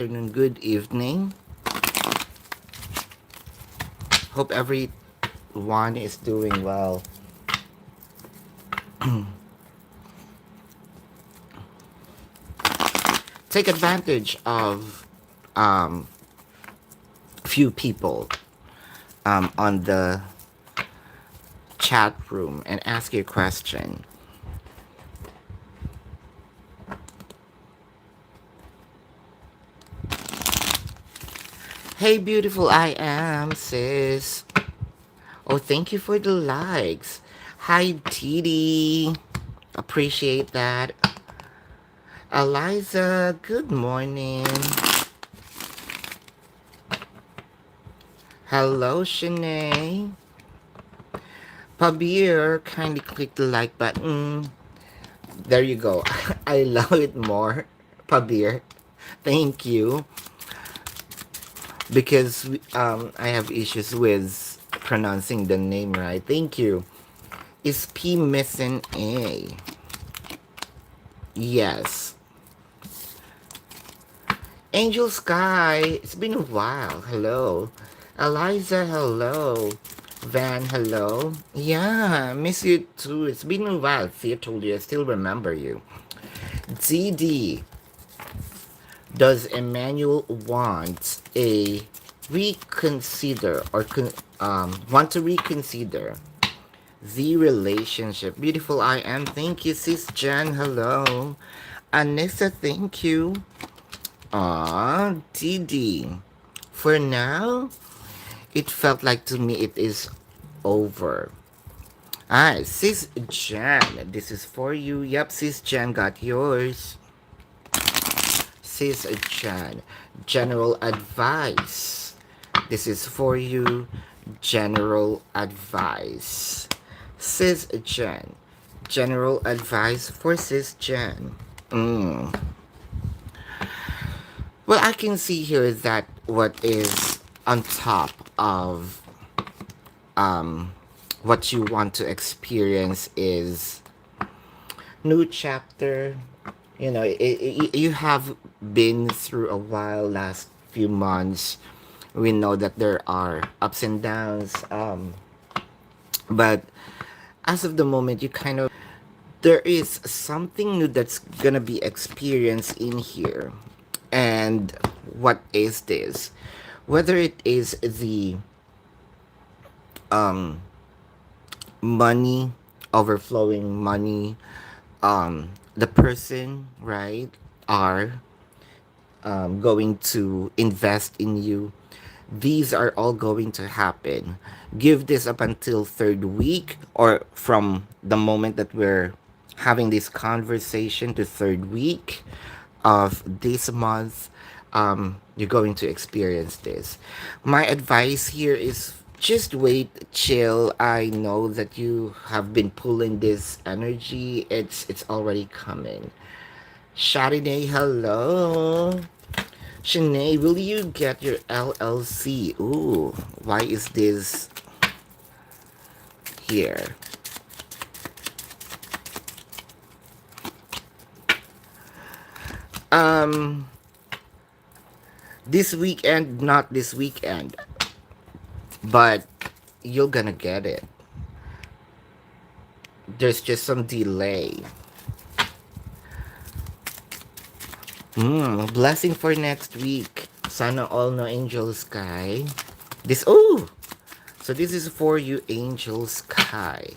Afternoon, good evening. Hope everyone is doing well. Take advantage of um, few people on the chat room and ask your question. Hey, beautiful I am, sis. Oh, thank you for the likes. Hi, Didi. Appreciate that. Eliza, good morning. Hello, Shanae. Pabir, kindly click the like button. There you go. I love it more. Pabir. Thank you. Because I have issues with pronouncing the name right. Thank you. Is P missing A? Yes. Angel Sky, it's been a while. Hello. Eliza, hello. Van, hello. Yeah, miss you too. It's been a while. See, I told you, I still remember you. DD, does Emmanuel want a reconsider or want to reconsider the relationship? Beautiful I am. Thank you, Sis Jen. Hello. Anissa, thank you. Ah, Didi. For now, it felt like to me it is over. Ah, Sis Jan, this is for you. Yep, Sis Jan got yours. Sis Jan, general advice. This is for you. General advice. Sis Jan, general advice for Sis Jan. Mm. Well, I can see here that what is on top of um, what you want to experience is new chapter. You know, you have been through a while last few months. We know that there are ups and downs, but as of the moment, you kind of there is something new that's gonna be experienced in here. And what is this? Whether it is the um, money, overflowing money, the person, right, are going to invest in you. These are all going to happen. Give this up until third week, or from the moment that we're having this conversation to third week of this month. You're going to experience this. My advice here is just wait, chill. I know that you have been pulling this energy. It's already coming. Shadine, hello. Shanae, will you get your LLC? Ooh, why is this here? Um, this weekend, not this weekend, but you're gonna get it. There's just some delay. Blessing for next week. Sana all no angel sky. This so this is for you, angel sky.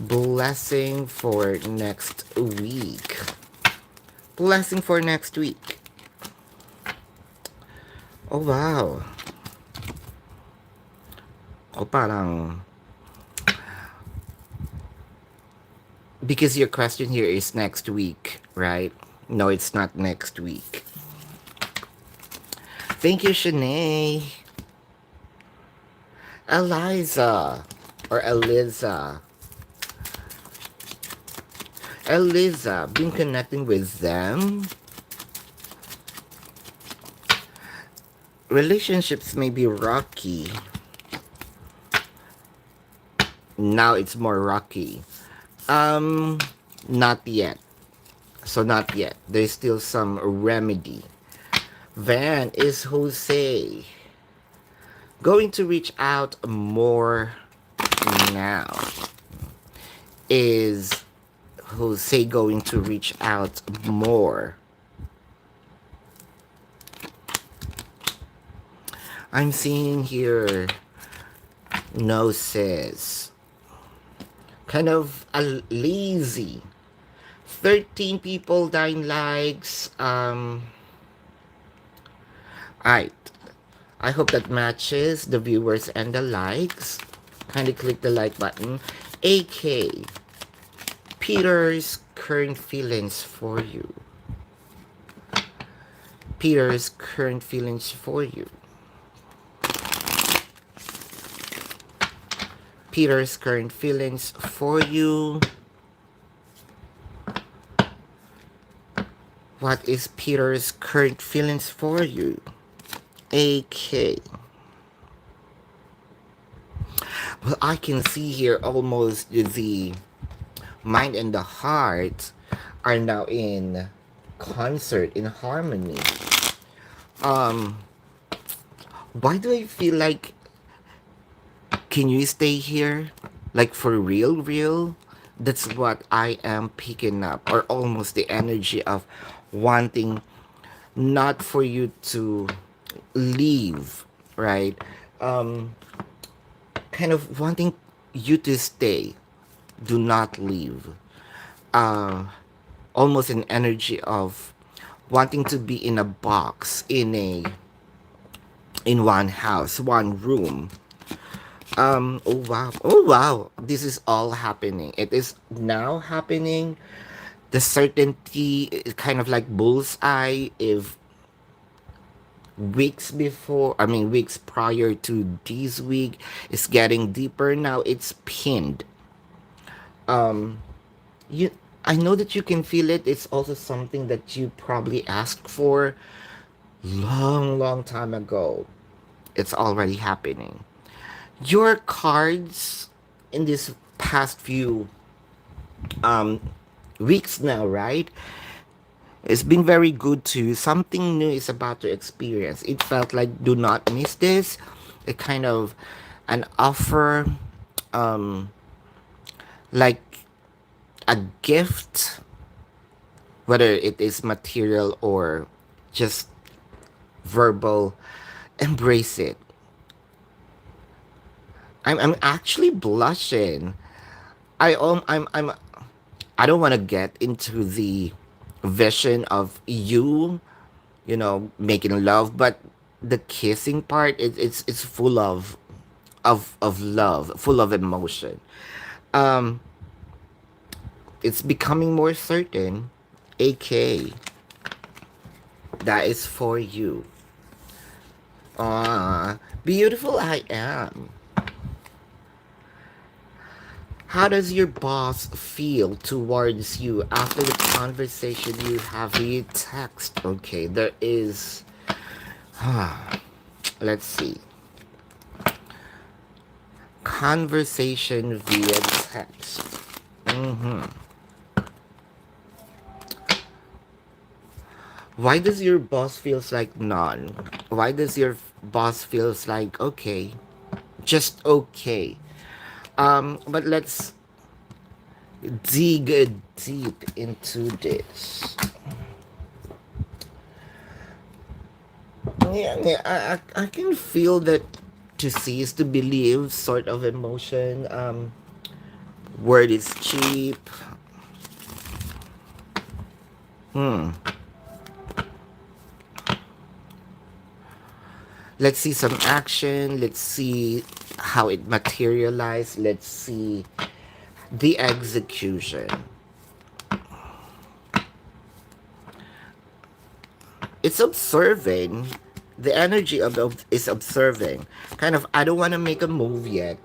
Blessing for next week. Blessing for next week. Oh wow. O parang because your question here is next week, right? No, it's not next week. Thank you, Shanae. Eliza or Eliza. Eliza, been connecting with them. Relationships may be rocky. Now it's more rocky. Um, Not yet. So not yet. There's still some remedy. Van, is Jose going to reach out more now? Is Jose going to reach out more? I'm seeing here no says. Kind of a lazy. 13 people, 9 likes. Alright. I hope that matches the viewers and the likes. Kindly click the like button. AK. Peter's current feelings for you. Peter's current feelings for you. Peter's current feelings for you. What is Peter's current feelings for you? AK. Well, I can see here almost the mind and the heart are now in concert, in harmony. Um, why do I feel like, can you stay here? Like for real, real? That's what I am picking up, or almost the energy of wanting not for you to leave, right? Um, kind of wanting you to stay. Do not leave. Uh, almost an energy of wanting to be in a box, in one house, one room. Oh wow. Oh wow. This is all happening. It is now happening. The certainty is kind of like bullseye. If weeks before, I mean weeks prior to this week, is getting deeper now. It's pinned. Um, you. I know that you can feel it. It's also something that you probably asked for long, long time ago. It's already happening. Your cards in this past few um weeks now, right? It's been very good too. Something new is about to experience. It felt like do not miss this. A kind of an offer, um, like a gift, whether it is material or just verbal. Embrace it. I'm actually blushing. I'm I don't want to get into the vision of you, making love, but the kissing part, it's full of love, full of emotion. Um, it's becoming more certain. AK, that is for you. Ah, beautiful I am. How does your boss feel towards you after the conversation you have via text? Okay, there is. Let's see. Conversation via text. Why does your boss feels like none? Why does your boss feels like okay, just okay? But let's dig deep into this. Yeah, I can feel that to see is to believe sort of emotion. Word is cheap. Let's see some action. Let's see how it materialized. Let's see the execution. It's observing. The energy of is observing. Kind of, I don't want to make a move yet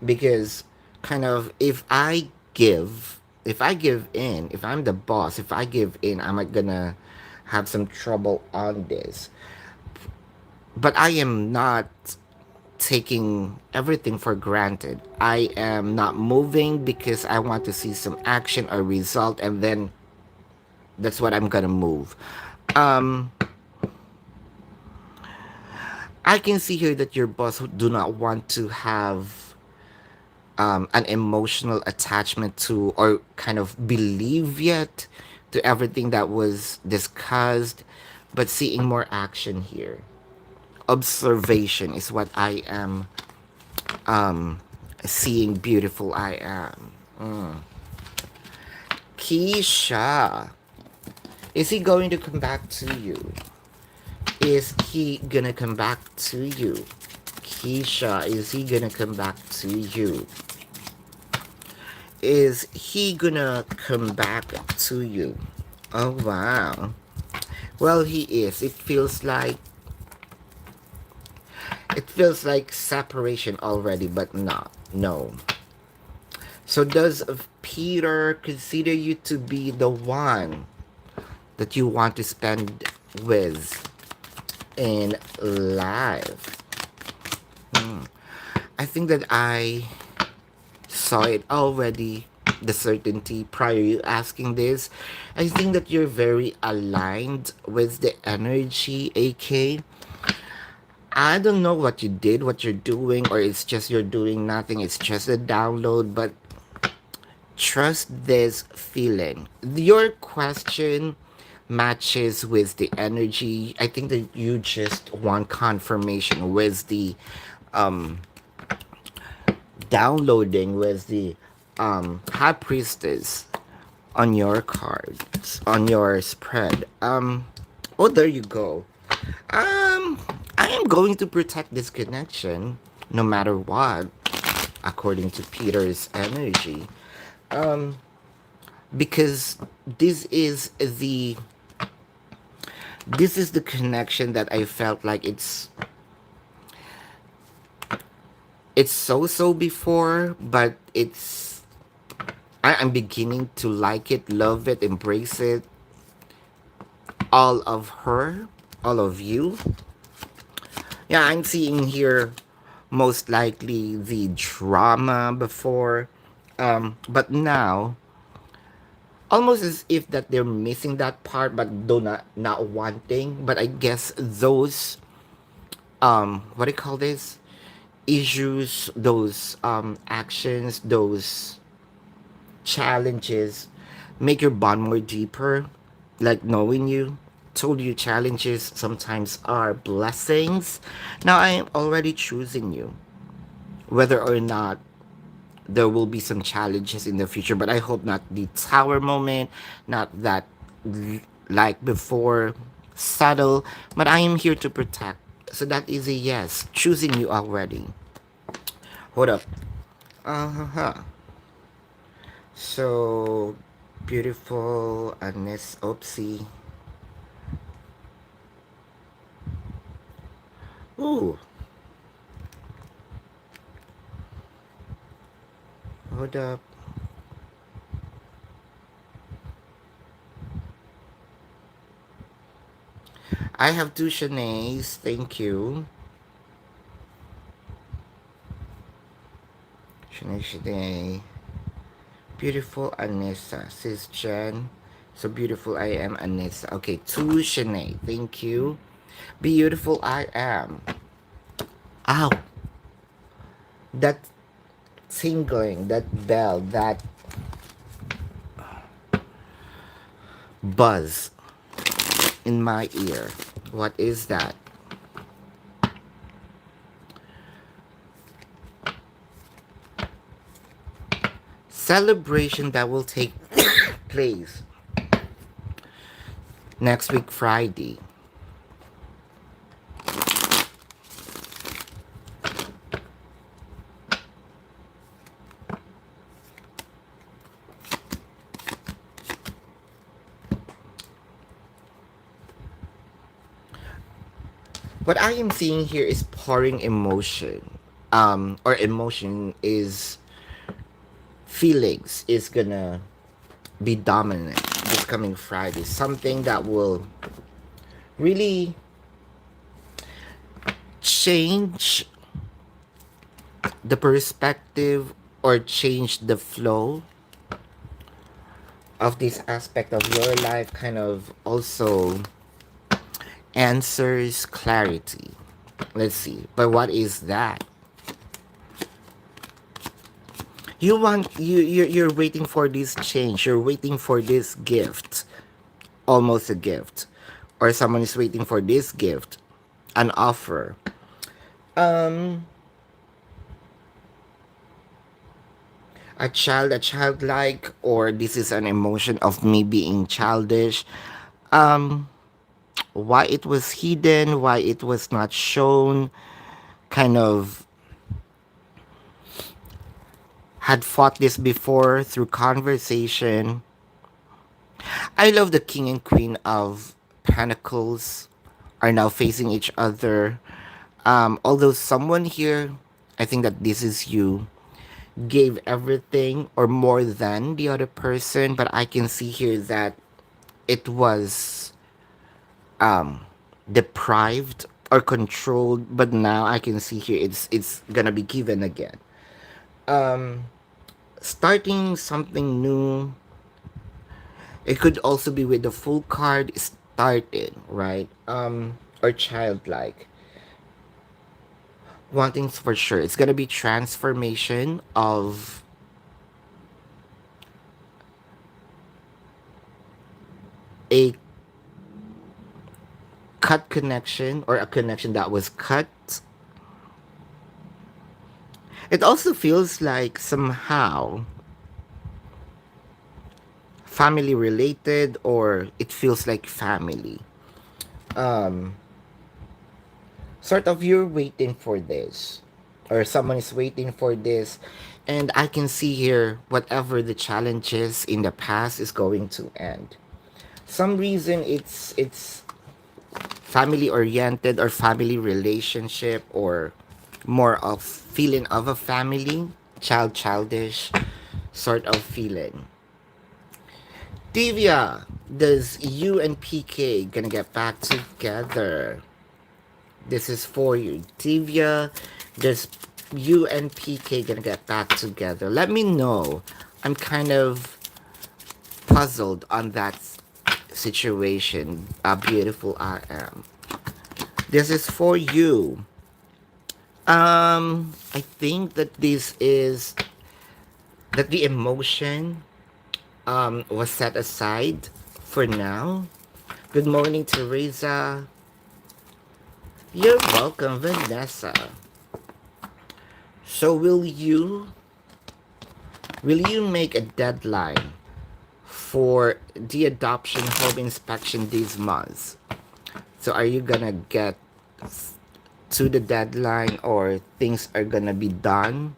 because kind of if I give in, if I'm the boss, if I give in, I'm not gonna have some trouble on this. But I am not taking everything for granted. I am not moving because I want to see some action or result, and then that's what I'm gonna move. Um, I can see here that your boss do not want to have an emotional attachment to or kind of believe yet to everything that was discussed, but seeing more action here. Observation is what I am seeing. Beautiful I am. Keisha, is he going to come back to you? Is he gonna come back to you? Keisha, is he gonna come back to you? Is he gonna come back to you? Oh wow. Well, he is. It feels like separation already, but not. No. So does Peter consider you to be the one that you want to spend with in life? I think that I saw it already, the certainty prior you asking this. I think that you're very aligned with the energy, AK. I don't know what you did, what you're doing, or it's just you're doing nothing, it's just a download, but trust this feeling. Your question matches with the energy. I think that you just want confirmation with the um downloading with the high priestess on your cards, on your spread. Oh, there you go. um I am going to protect this connection no matter what, according to Peter's energy, because this is the this is the connection that I felt like it's so before, but I'm beginning to like it, love it, embrace it. All of her, all of you. Yeah, I'm seeing here most likely the drama before, but now almost as if that they're missing that part, but do not wanting. But I guess those what do you call this, issues, those actions, those challenges make your bond more deeper, like knowing you told you challenges sometimes are blessings. Now I am already choosing you, whether or not there will be some challenges in the future, but I hope not the tower moment, not that like before, subtle, but I am here to protect. So that is a yes, choosing you already. Hold up. Uh-huh. So beautiful, Miss Oopsie. Ooh, hold up. I have two Shanays. Thank you. Shanae, Shanae. Beautiful Anissa. Sis Jen. So beautiful I am, Anissa. Okay, two Shanae. Thank you. Beautiful I am. Ow. That tingling, that bell, that buzz in my ear. What is that? Celebration that will take place next week, Friday. What I am seeing here is pouring emotion. Or emotion is feelings is gonna be dominant this coming Friday. Something that will really change the perspective or change the flow of this aspect of your life, kind of also answers clarity. Let's see. But what is that? You're waiting for this change. You're waiting for this gift. Almost a gift. Or someone is waiting for this gift. An offer. Um a childlike, or this is an emotion of me being childish. Um why it was hidden, why it was not shown, kind of had fought this before through conversation. I love the king and queen of pentacles are now facing each other. Although someone here, I think that this is you, gave everything or more than the other person, but I can see here that it was deprived or controlled, but now I can see here it's gonna be given again. Starting something new. It could also be with the full card started, right? Or childlike. One thing's for sure, it's gonna be transformation of a cut connection or a connection that was cut. It also feels like somehow family related, or it feels like family. Sort of you're waiting for this, or someone is waiting for this, and I can see here whatever the challenges in the past is going to end. Some reason it's family oriented or family relationship, or more of feeling of a family, childish sort of feeling. Divya, does you and PK gonna get back together? This is for you. Divya, does you and PK gonna get back together? Let me know. I'm kind of puzzled on that situation. How beautiful I am. This is for you. I think that this is that the emotion was set aside for now. Good morning, Teresa. You're welcome, Vanessa. So will you make a deadline for the adoption home inspection these months? So are you gonna get to the deadline, or things are gonna be done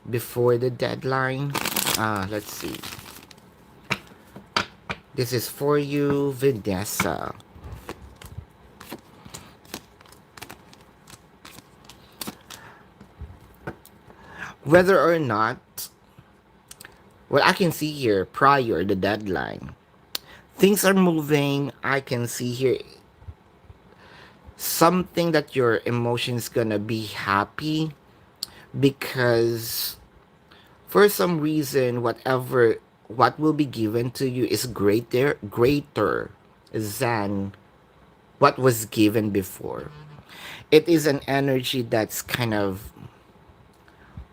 before the deadline? Let's see. This is for you, Vanessa. Whether or not, what I can see here prior the deadline, things are moving. I can see here something that your emotions gonna be happy, because for some reason what will be given to you is greater than what was given before. It is an energy that's kind of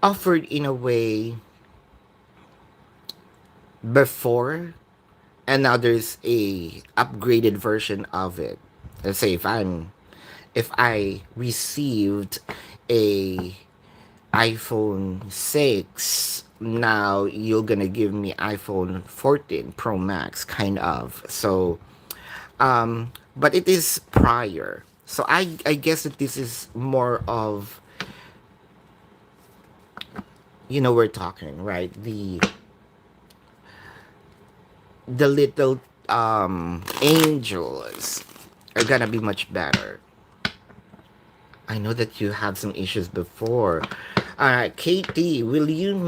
offered in a way before, and now there's a upgraded version of it. Let's say if I received a iPhone 6, now you're gonna give me iPhone 14 Pro Max, kind of. So but it is prior, so I guess that this is more of, we're talking, right, the little angels are gonna be much better. I know that you had some issues before. Katie, will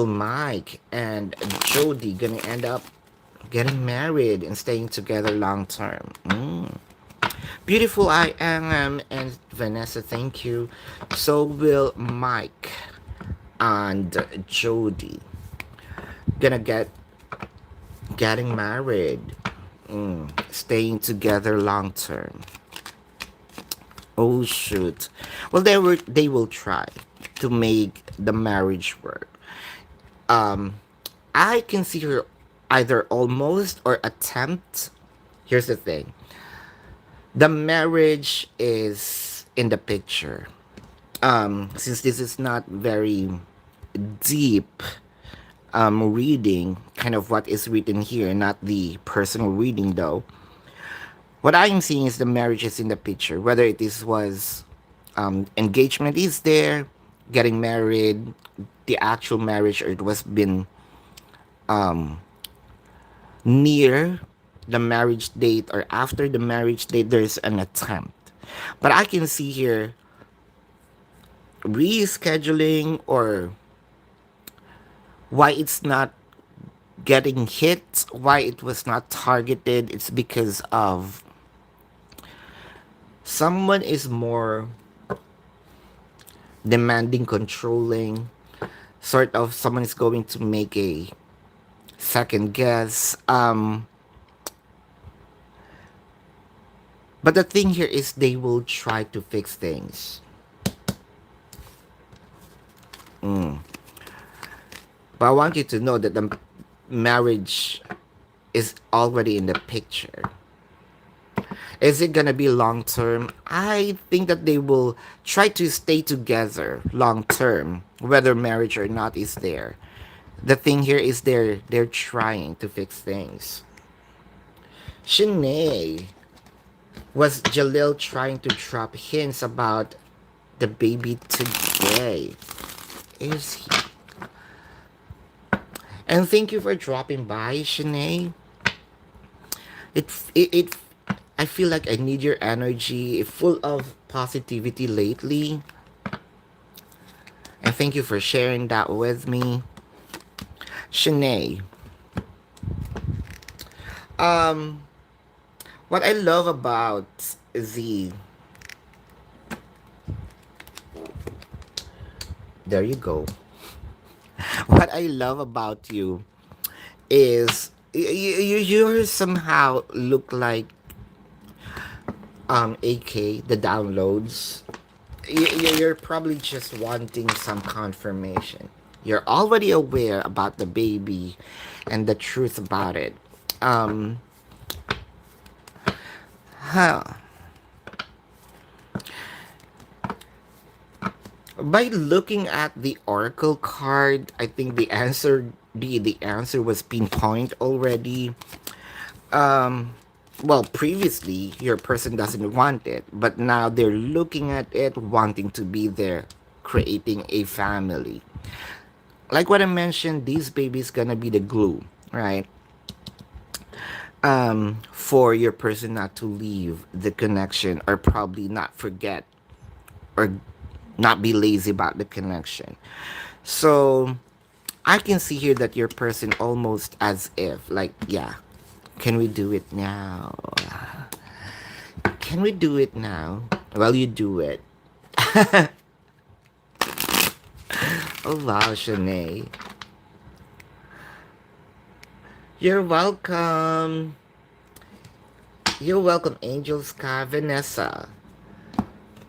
Mike and Jody gonna end up getting married and staying together long term? Beautiful I am, and Vanessa, thank you. So will Mike and Jody gonna getting married, staying together long term. Oh shoot. Well, they will try to make the marriage work. Um, I consider either almost or attempt. Here's the thing: the marriage is in the picture. Since this is not very deep reading, kind of what is written here, not the personal reading though. What I am seeing is the marriage is in the picture. Whether it is was engagement is there, getting married, the actual marriage, or it was been near the marriage date or after the marriage date, there's an attempt. But I can see here rescheduling or why it's not getting hit, why it was not targeted. It's because of someone is more demanding, controlling, sort of someone is going to make a second guess. But the thing here is they will try to fix things. But I want you to know that the marriage is already in the picture. Is it gonna be long term? I think that they will try to stay together long term, whether marriage or not is there. The thing here is they're trying to fix things. Shanae, was Jalil trying to drop hints about the baby today? Is he? And thank you for dropping by, Shanae. It I feel like I need your energy, full of positivity lately. And thank you for sharing that with me. Shanae, um, what I love about the there you go. What I love about you is you somehow look like AK the downloads. You're probably just wanting some confirmation. You're already aware about the baby and the truth about it. Um, huh. By looking at the oracle card, I think the answer was pinpoint already. Um, well, previously your person doesn't want it, but now they're looking at it, wanting to be there, creating a family. Like what I mentioned, these babies gonna be the glue, right? For your person not to leave the connection or probably not forget or not be lazy about the connection. So I can see here that your person almost as if like, yeah, can we do it now? Can we do it now? Well, you do it. Oh wow, Shanae. You're welcome. You're welcome, Angel Sky Vanessa.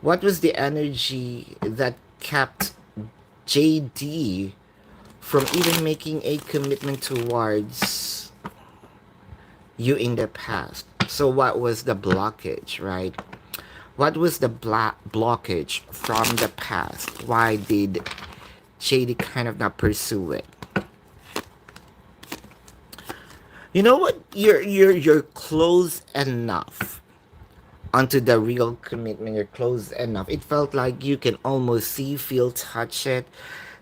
What was the energy that kept JD from even making a commitment towards you in the past? So, what was the blockage, right? What was the blockage from the past? Why did JD kind of not pursue it? You know what? You're close enough onto the real commitment. You're close enough. It felt like you can almost see, feel, touch it.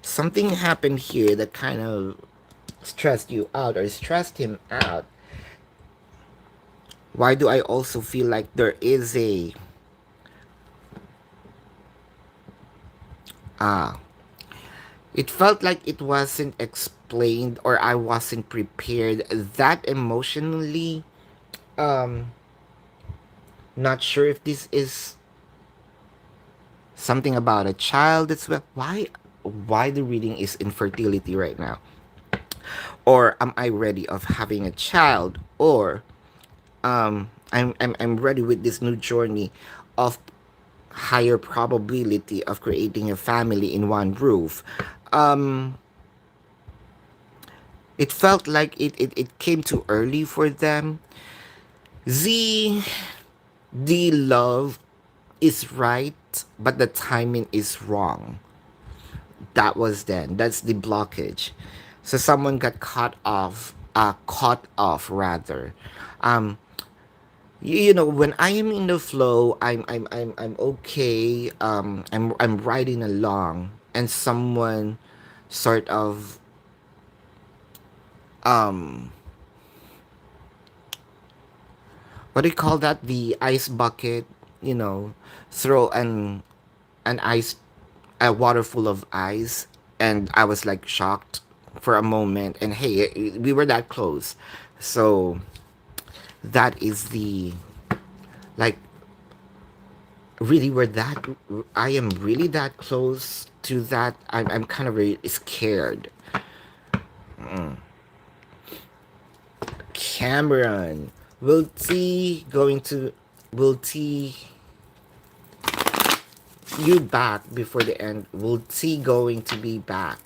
Something happened here that kind of stressed you out or stressed him out. Why do I also feel like there is a ah? It felt like it wasn't explained or I wasn't prepared that emotionally. Um, Not sure if this is something about a child as well. Why the reading is infertility right now? Or am I ready of having a child? Or I'm ready with this new journey of higher probability of creating a family in one roof. Um, it felt like it came too early for them. The the love is right, but the timing is wrong. That was then. That's the blockage. So someone got caught off rather. Um, you know, when I am in the flow, I'm okay. I'm riding along, and someone sort of um what do you call that, the ice bucket, you know, throw an ice a water full of ice, and I was like shocked for a moment, and hey, we were that close. So that is the, like, really, we're that, I am really that close to that. I'm kind of really scared. Cameron, will T going to, will T you back before the end, will T going to be back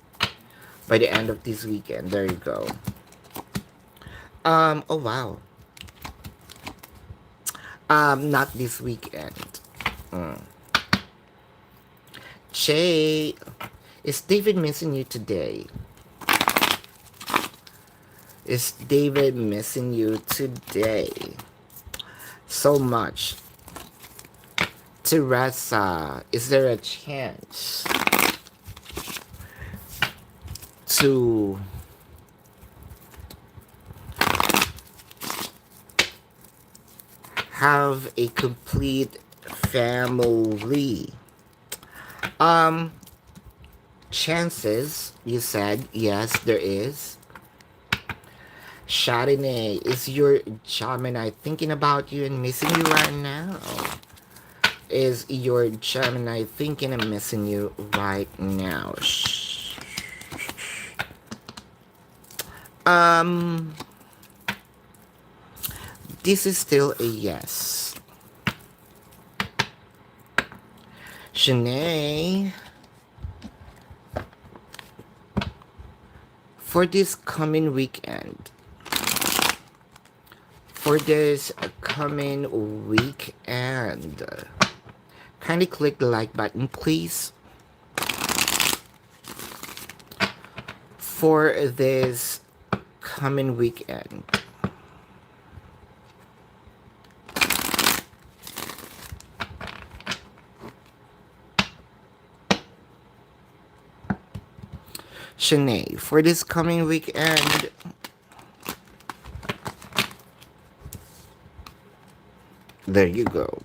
by the end of this weekend? There you go. Oh wow. Not this weekend. Che, is David missing you today? Is David missing you today? So much. Teresa, is there a chance to have a complete family? Um, Chances, you said. Yes, there is. Chardonnay, is your Gemini thinking about you and missing you right now? Is your Gemini thinking and missing you right now? Um, this is still a yes. Shanae, for this coming weekend, for this coming weekend, kindly click the like button, please. For this coming weekend, Shanae, for this coming weekend, there you go.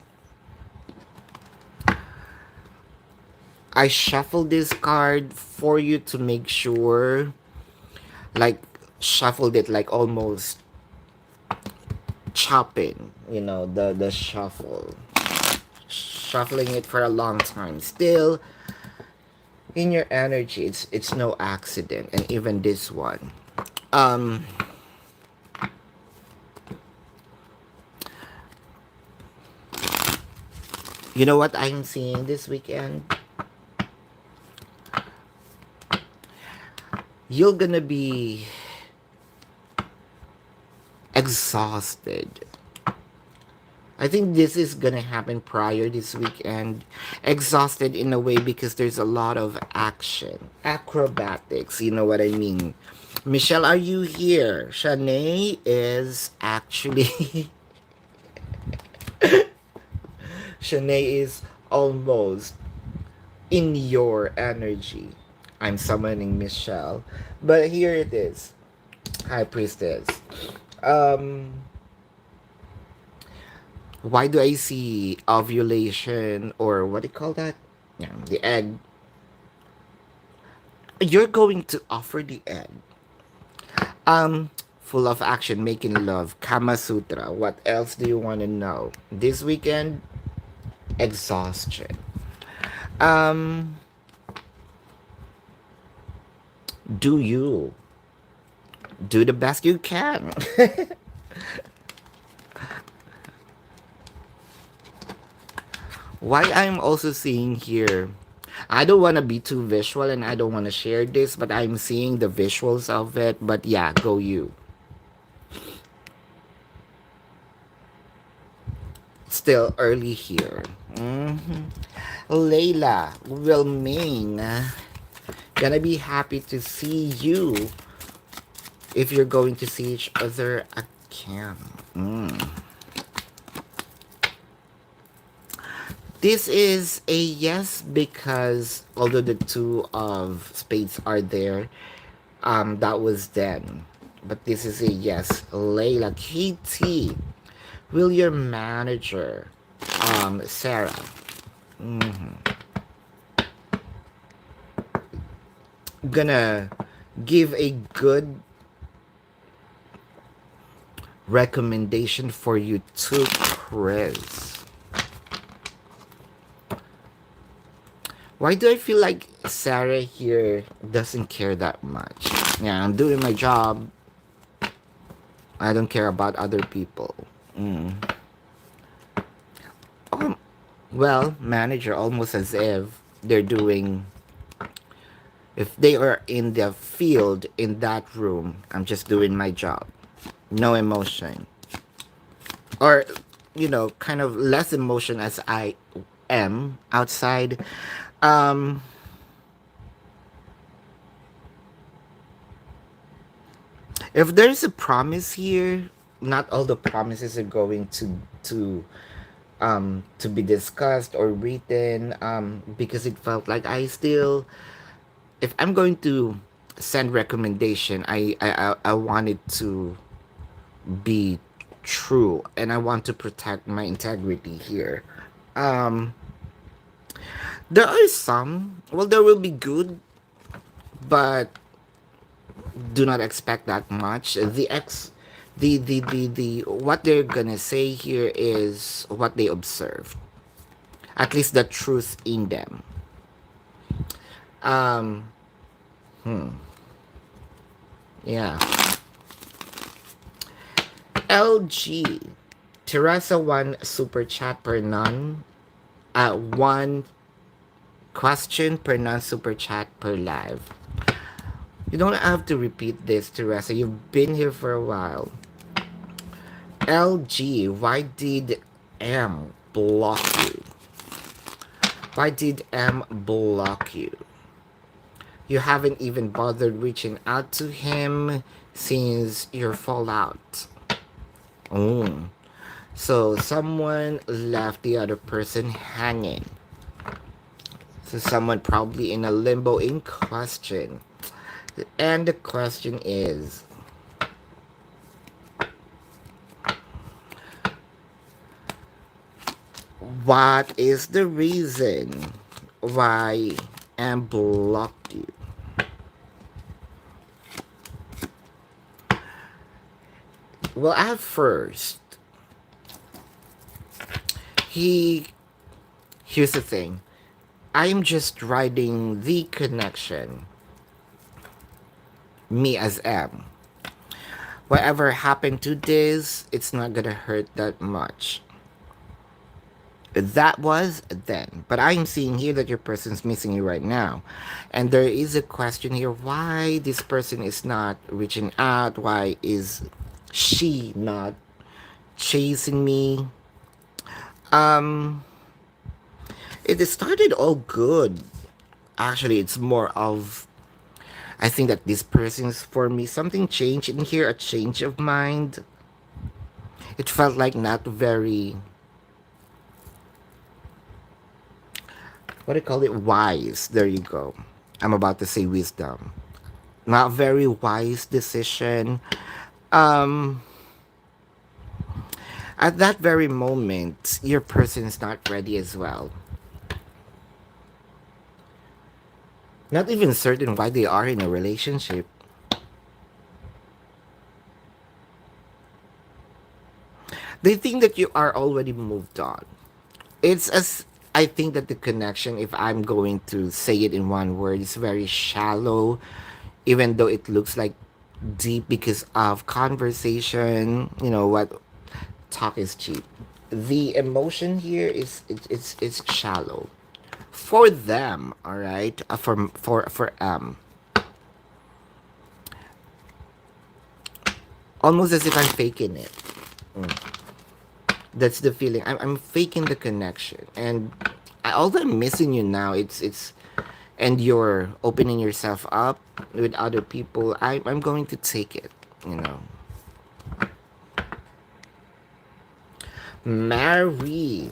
I shuffled this card for you to make sure, like, shuffled it like almost chopping, you know, the shuffle. Shuffling it for a long time. Still, in your energy, it's no accident. And even this one. Um, you know what I'm seeing this weekend? You're gonna be exhausted. I think this is gonna happen prior this weekend. Exhausted in a way because there's a lot of action. Acrobatics, you know what I mean. Michelle, are you here? Shanae is actually Shanae is almost in your energy. I'm summoning Michelle. But here it is. High Priestess. Um why do I see ovulation, or what do you call that? Yeah, the egg. You're going to offer the egg. Full of action, making love, Kama Sutra. What else do you want to know? This weekend, exhaustion. Um, do you do the best you can? Why I'm also seeing here, I don't want to be too visual and I don't want to share this, but I'm seeing the visuals of it. But yeah, go you. Still early here. Layla, Wilming, gonna be happy to see you if you're going to see each other again. This is a yes because although the two of spades are there, that was then. But this is a yes. Layla, KT, will your manager, Sarah, gonna give a good recommendation for you to Chris? Why do I feel like Sarah here doesn't care that much? Yeah, I'm doing my job. I don't care about other people. Um, well, manager, almost as if they're doing, if they are in the field in that room, I'm just doing my job. No emotion. Or, kind of less emotion as I am outside. Um, if there's a promise here, not all the promises are going to be discussed or written, because it felt like I still, if I'm going to send recommendation, I want it to be true and I want to protect my integrity here. um there are some, well, there will be good, but do not expect that much. The what they're gonna say here is what they observed, at least the truth in them. um yeah. LG, Teresa, one super chat per none, one question per non super chat per live. You don't have to repeat this, Teresa. You've been here for a while. LG, why did M block you? Why did M block you? You haven't even bothered reaching out to him since your fallout. Oh. So someone left the other person hanging. So someone probably in a limbo in question. And the question is, what is the reason why M blocked you? Well, at first, he. Here's the thing. I'm just riding the connection. Me as M. Whatever happened to this, it's not gonna hurt that much. That was then. But I'm seeing here that your person's missing you right now. And there is a question here why this person is not reaching out. Why is she not chasing me? Um, it started all good. Actually, it's more of, I think that this person's for me. Something changed in here, a change of mind. It felt like not very, what do you call it? Wise. There you go. I'm about to say wisdom. Not very wise decision. Um, at that very moment, your person is not ready as well. Not even certain why they are in a relationship. They think that you are already moved on. It's as, I think that the connection, if I'm going to say it in one word, is very shallow, even though it looks like deep because of conversation. You know what? Talk is cheap. The emotion here is it's shallow for them. All right, for almost as if I'm faking it. That's the feeling. I'm faking the connection, and although I'm missing you now, it's and you're opening yourself up with other people. I'm going to take it. You know, Mary,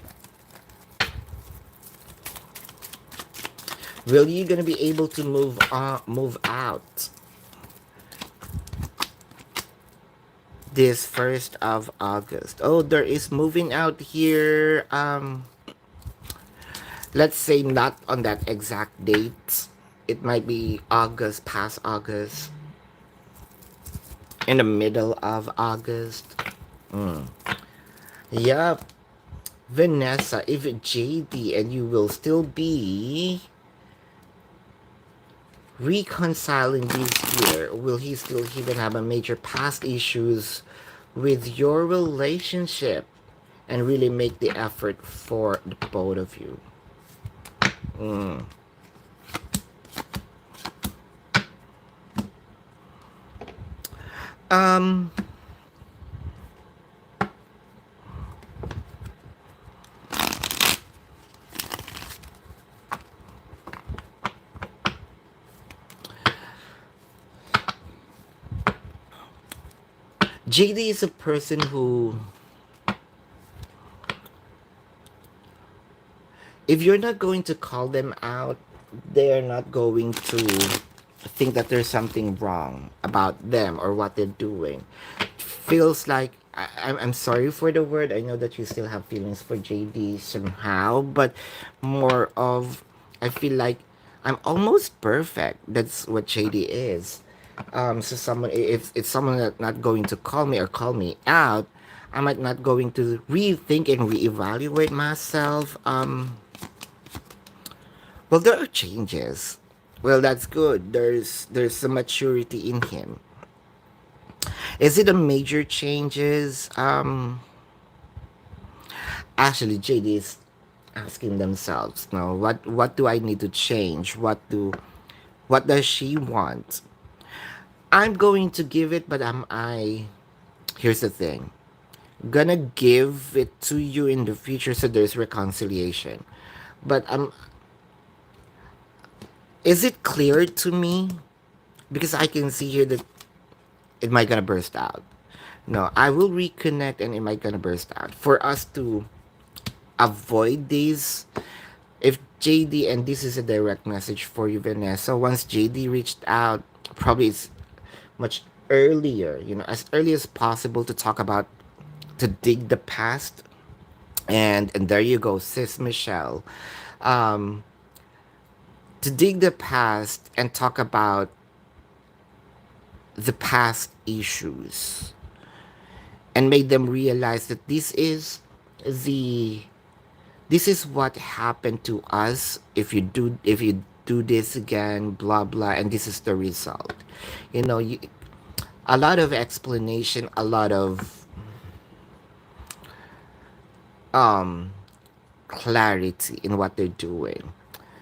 will you gonna be able to move out this 1st of August? Oh, there is moving out here. Let's say not on that exact date. It might be August, past August, in the middle of August. Yup. Vanessa, if JD and you will still be reconciling this year, will he still even have a major past issues with your relationship and really make the effort for the both of you? Um, JD is a person who, if you're not going to call them out, they are not going to think that there's something wrong about them or what they're doing. Feels like I'm sorry for the word. I know that you still have feelings for JD somehow, but more of, I feel like I'm almost perfect. That's what JD is. So someone, if someone not going to call me or call me out, I might not going to rethink and reevaluate myself. Well, there are changes. Well, that's good. There's some maturity in him. Is it a major changes? Actually, JD is asking themselves, no, what do I need to change? What does she want? I'm going to give it, but am I? Here's the thing. Gonna give it to you in the future, so there's reconciliation. But is it clear to me? Because I can see here that it might gonna burst out. No, I will reconnect and it might gonna burst out. For us to avoid these, if JD, and this is a direct message for you, Vanessa, once JD reached out, probably it's much earlier, as early as possible to talk about, to dig the past. And there you go, sis Michelle. Um, to dig the past and talk about the past issues and made them realize that the this is what happened to us if you do this again, blah blah, and this is the result. A lot of explanation, a lot of um clarity in what they're doing.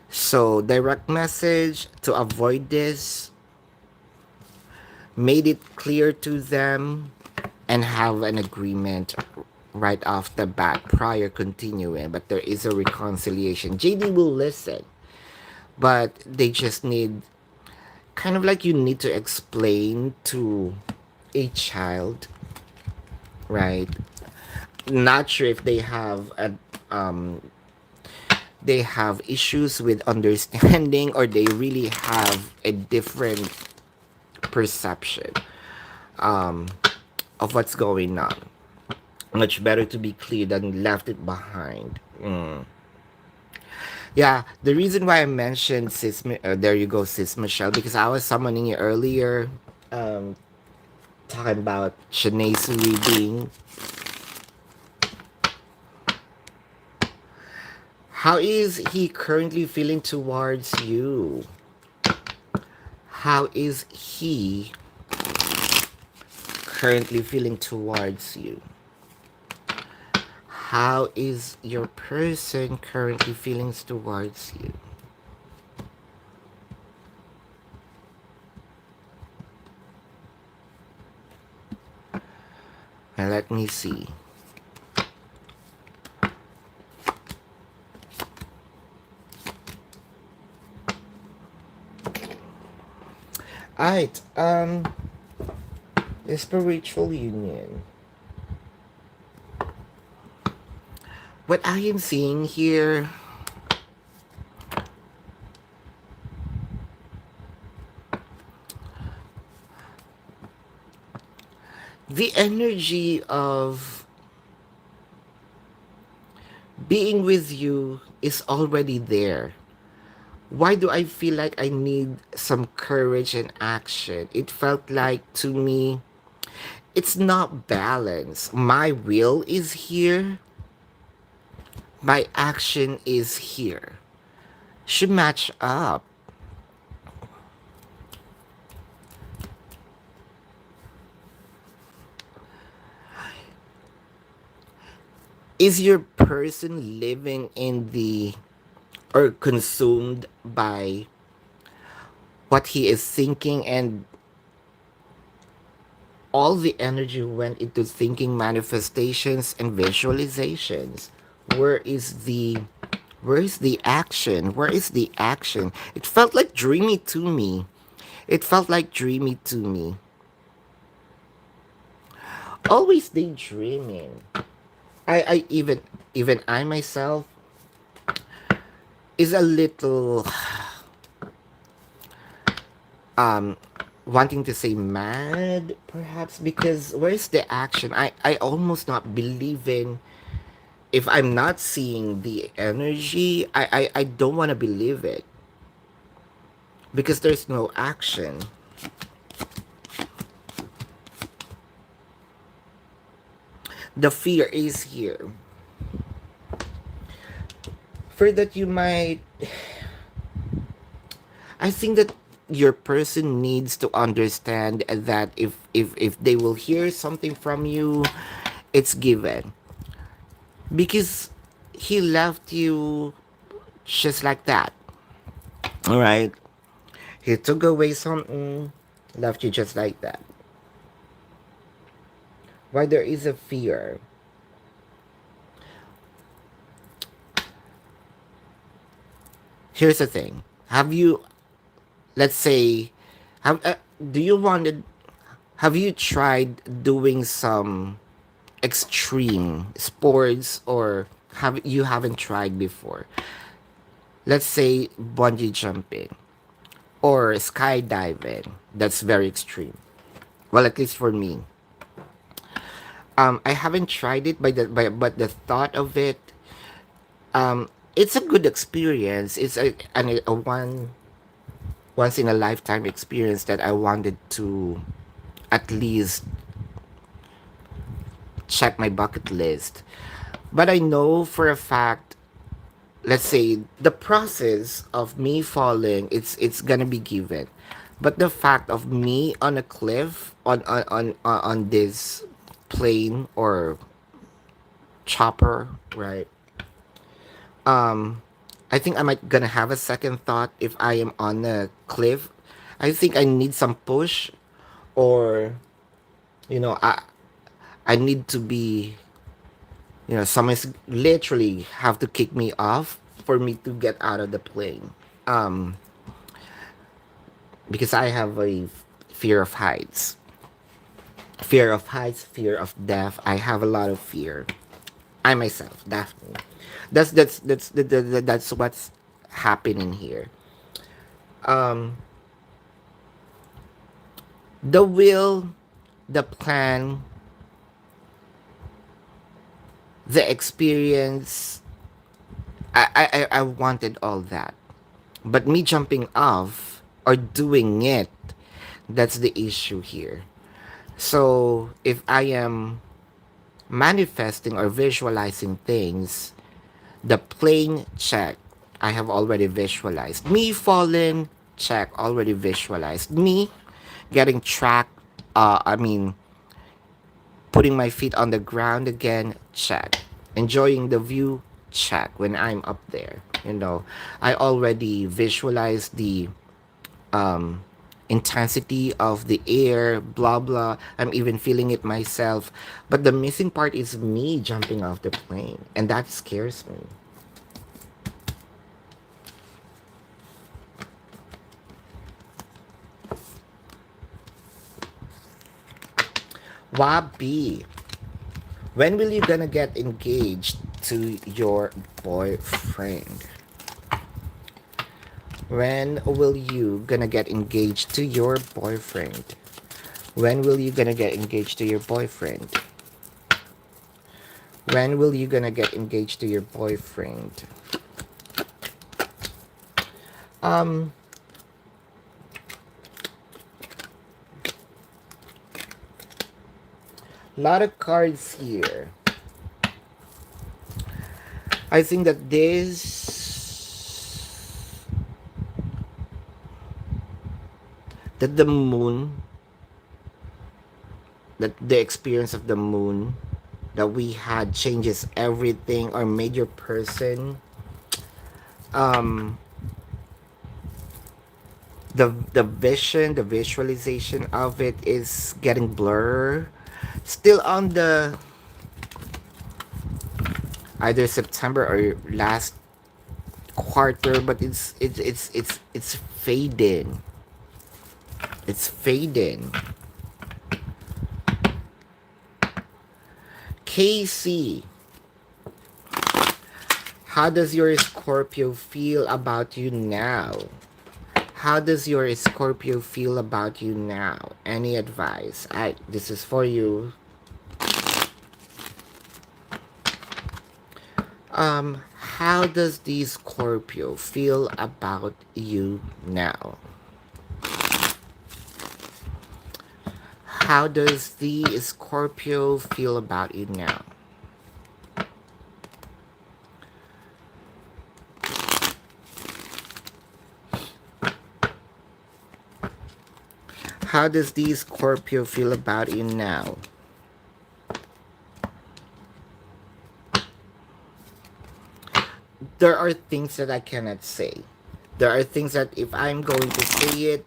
So direct message to avoid this, made it clear to them, and have an agreement right off the bat prior continuing. But there is a reconciliation. JD will listen, but they just need, kind of like, you need to explain to a child, right? Not sure if um they have issues with understanding, or they really have a different perception um of what's going on. Much better to be clear than left it behind. Yeah, the reason why I mentioned there you go, sis Michelle, because I was summoning you earlier, um, talking about Shanae's reading. How is he currently feeling towards you? How is he currently feeling towards you? How is your person currently feeling towards you? And let me see. Alright, spiritual union. What I am seeing here, the energy of being with you is already there. Why do I feel like I need some courage and action? It felt like to me, it's not balanced. My will is here, my action is here. Should match up. Is your person living in the or consumed by what he is thinking, and all the energy went into thinking manifestations and visualizations? Where is the where is the action? Where is the action? It felt like dreamy to me. It felt like dreamy to me. Always daydreaming. I even I myself is a little um wanting to say mad perhaps, because where's the action? I almost not believing. If I'm not seeing the energy, I don't want to believe it because there's no action. The fear is here. For that you might, I think that your person needs to understand that if they will hear something from you, it's given. Because he left you just like that. All right. He took away something, left you just like that. Why there is a fear? Here's the thing. Have you, let's say, have do you wanted? Have you tried doing some extreme sports, or have you haven't tried before? Let's say bungee jumping or skydiving. That's very extreme. Well, at least for me. I haven't tried it, but the thought of it, it's a good experience. It's a one once in a lifetime experience that I wanted to at least check my bucket list. But I know for a fact, let's say the process of me falling, it's gonna be given. But the fact of me on a cliff on this plane or chopper, right? Um, I think I might gonna have a second thought if I am on a cliff. I think I need some push, or you know, I need to be, someone's literally have to kick me off for me to get out of the plane. Um, because I have a fear of heights. Fear of heights, fear of death. I have a lot of fear. I myself, definitely. That's what's happening here. Um, the will, the plan, the experience. I wanted all that, but me jumping off or doing it, that's the issue here. So if I am manifesting or visualizing things, the plane, check, I have already visualized. Me falling, check, already visualized. Me getting tracked, I mean, putting my feet on the ground again, check. Enjoying the view, check. When I'm up there, I already visualize the um, intensity of the air, blah blah. I'm even feeling it myself. But the missing part is me jumping off the plane, and that scares me. Wabi, when will you gonna get engaged to your boyfriend? When will you gonna get engaged to your boyfriend? When will you gonna get engaged to your boyfriend? When will you gonna get engaged to your boyfriend? Um, lot of cards here. I think that that the moon, that the experience of the moon that we had changes everything or made your person. Um, the vision, the visualization of it is getting blur. Still on the either September or last quarter, but it's fading. It's fading. Casey, how does your Scorpio feel about you now? How does your Scorpio feel about you now? Any advice? This is for you. How does the Scorpio feel about you now? How does the Scorpio feel about you now? How does the Scorpio feel about you now? There are things that I cannot say. There are things that if I'm going to say it,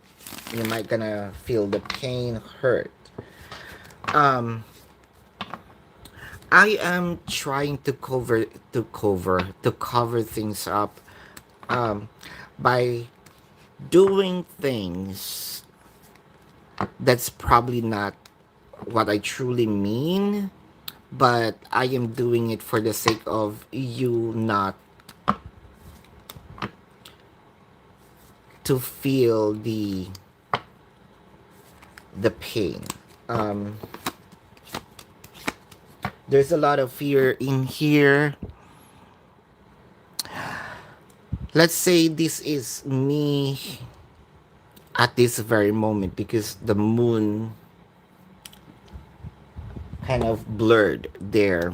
you might gonna feel the pain, hurt. Um, I am trying to cover things up um, by doing things that's probably not what I truly mean, but I am doing it for the sake of you not to feel the pain. Um, there's a lot of fear in here. Let's say this is me at this very moment because the moon kind of blurred their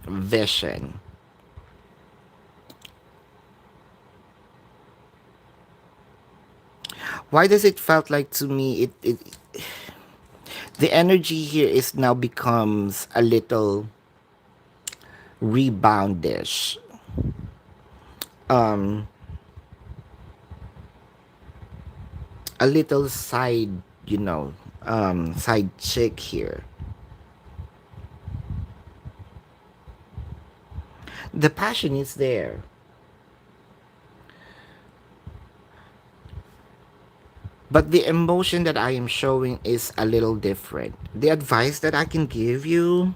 vision. Why does it felt like to me it the energy here is now becomes a little reboundish, um a little side, side chick here. The passion is there, but the emotion that I am showing is a little different. The advice that I can give you,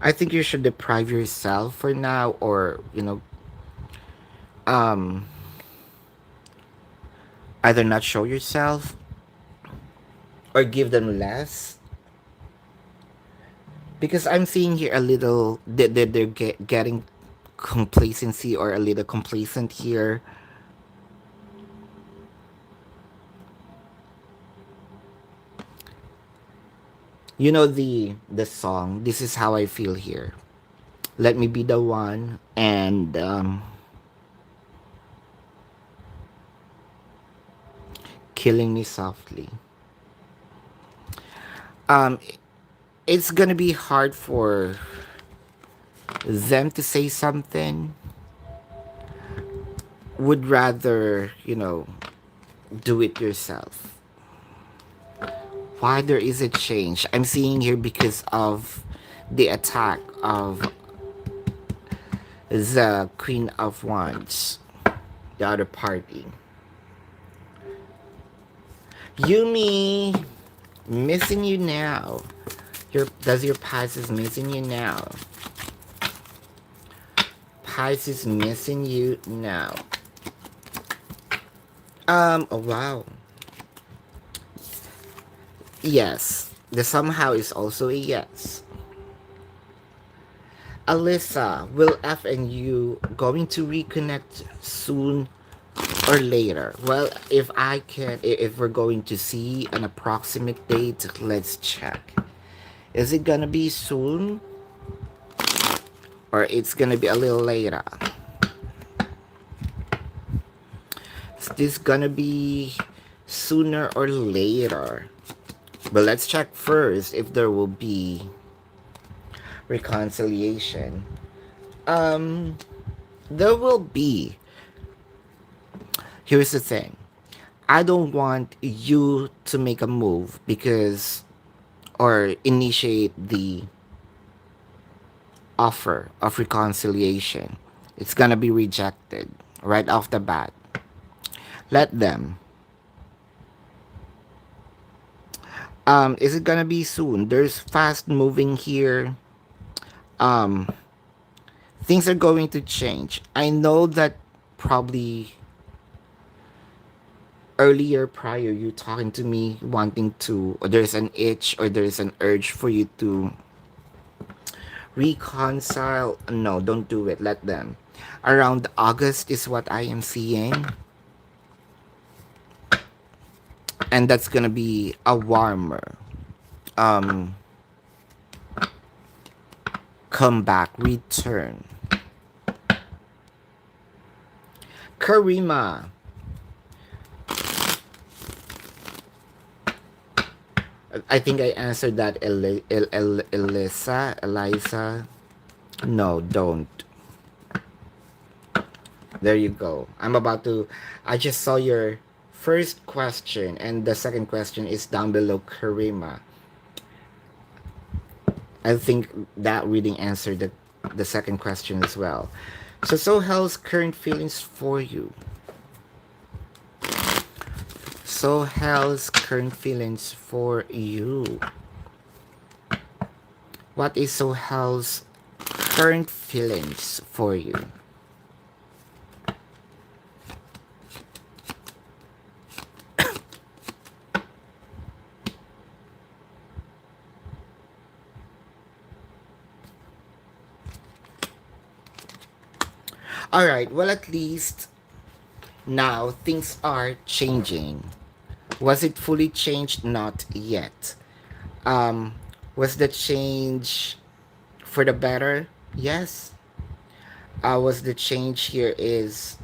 I think you should deprive yourself for now, or um either not show yourself or give them less, because I'm seeing here a little they're getting complacency or a little complacent here. You know the song, "This Is How I Feel Here." Let me be the one, and killing me softly. um it's gonna be hard for them to say something. Would rather, do it yourself. Why there is a change? I'm seeing here because of the attack of the Queen of Wands, the other party. Yumi, missing you now. Your Pisces missing you now? Pisces missing you now. Oh wow. Yes. The somehow is also a yes. Alyssa, will F and you going to reconnect soon or later? Well, if we're going to see an approximate date, let's check. Is it gonna be soon or it's gonna be a little later? Is this gonna be sooner or later? But let's check first if there will be reconciliation. Um, there will be. Here's the thing. I don't want you to make a move because or initiate the offer of reconciliation. It's gonna be rejected right off the bat. Let them. Is it gonna be soon? There's fast moving here. Um, things are going to change. I know that probably earlier prior you talking to me wanting to or there's an itch or there's an urge for you to reconcile. No, don't do it. Let them. Around August is what I am seeing. And that's gonna be a warmer um comeback return. Karima, I think I answered that. Eliza. No, don't. There you go. I just saw your first question, and the second question is down below, Karima. I think that reading answered the second question as well. So how's current feelings for you? So how's current feelings for you? What is so how's current feelings for you? All right, well, at least now things are changing. Was it fully changed? Not yet. Um, was the change for the better? Yes. Was the change here is,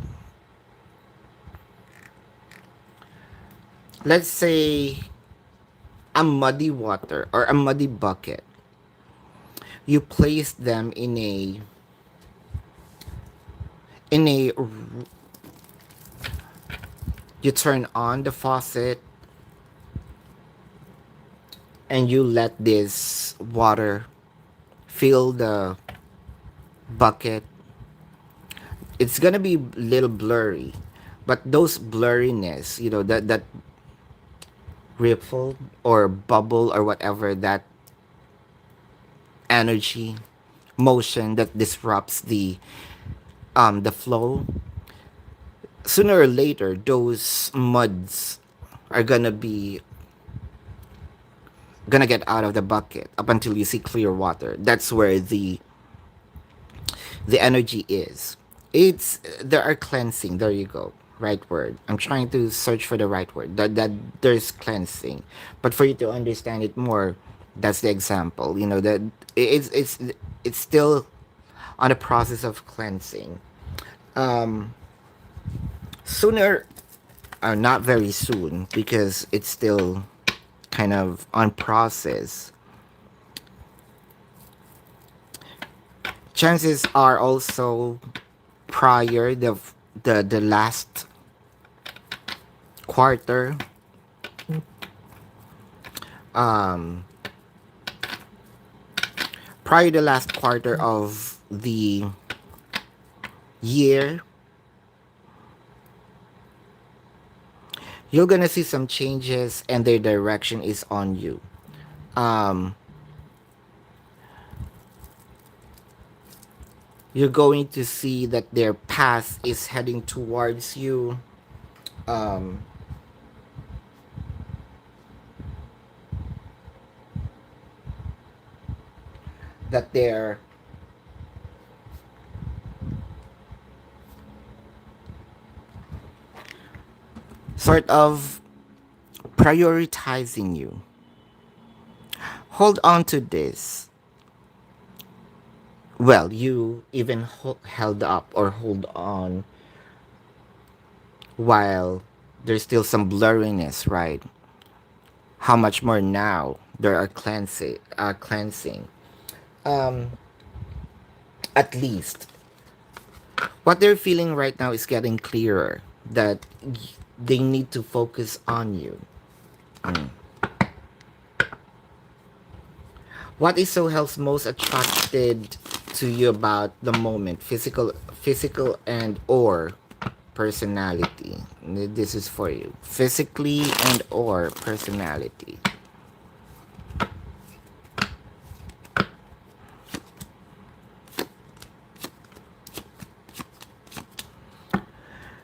let's say, a muddy water or a muddy bucket. You place them in a you turn on the faucet and you let this water fill the bucket. It's gonna be a little blurry, but those blurriness, that ripple or bubble or whatever, that energy motion that disrupts the flow, sooner or later those muds are gonna get out of the bucket up until you see clear water. That's where the energy is. It's there are cleansing. There you go. Right word. I'm trying to search for the right word. That there's cleansing. But for you to understand it more, that's the example. That it's still on the process of cleansing. Um Sooner, not very soon, because it's still kind of on process. Chances are also prior the last quarter, um prior the last quarter of the year, you're gonna see some changes and their direction is on you. um you're going to see that their path is heading towards you. um that they're sort of prioritizing you. Hold on to this. Well, you even held up or hold on while there's still some blurriness, right? How much more now there are cleansing. Um, at least what they're feeling right now is getting clearer that they need to focus on you. Mm. What is so else most attracted to you about the moment? Physical and or personality. This is for you. Physically and or personality.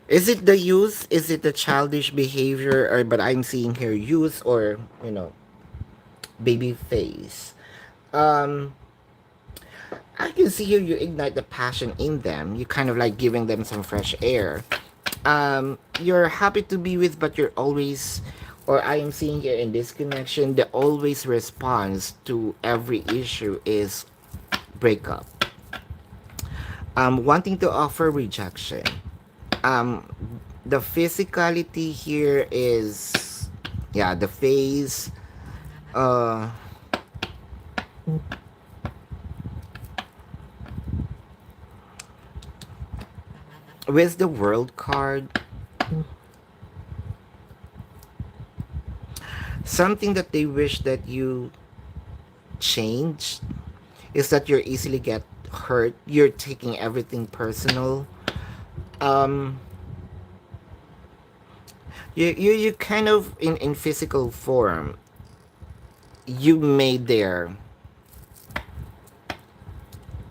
Is it the youth? Is it the childish behavior? Or but I'm seeing here youth or baby face. Um, I can see here you ignite the passion in them. You kind of like giving them some fresh air. You're happy to be with, but you're always, or I am seeing here in this connection, the always response to every issue is breakup. Wanting to offer rejection. Um, the physicality here is, yeah, the face. Uh, with the world card, something that they wish that you change is that you're easily get hurt. You're taking everything personal. Um, you kind of in physical form. You made their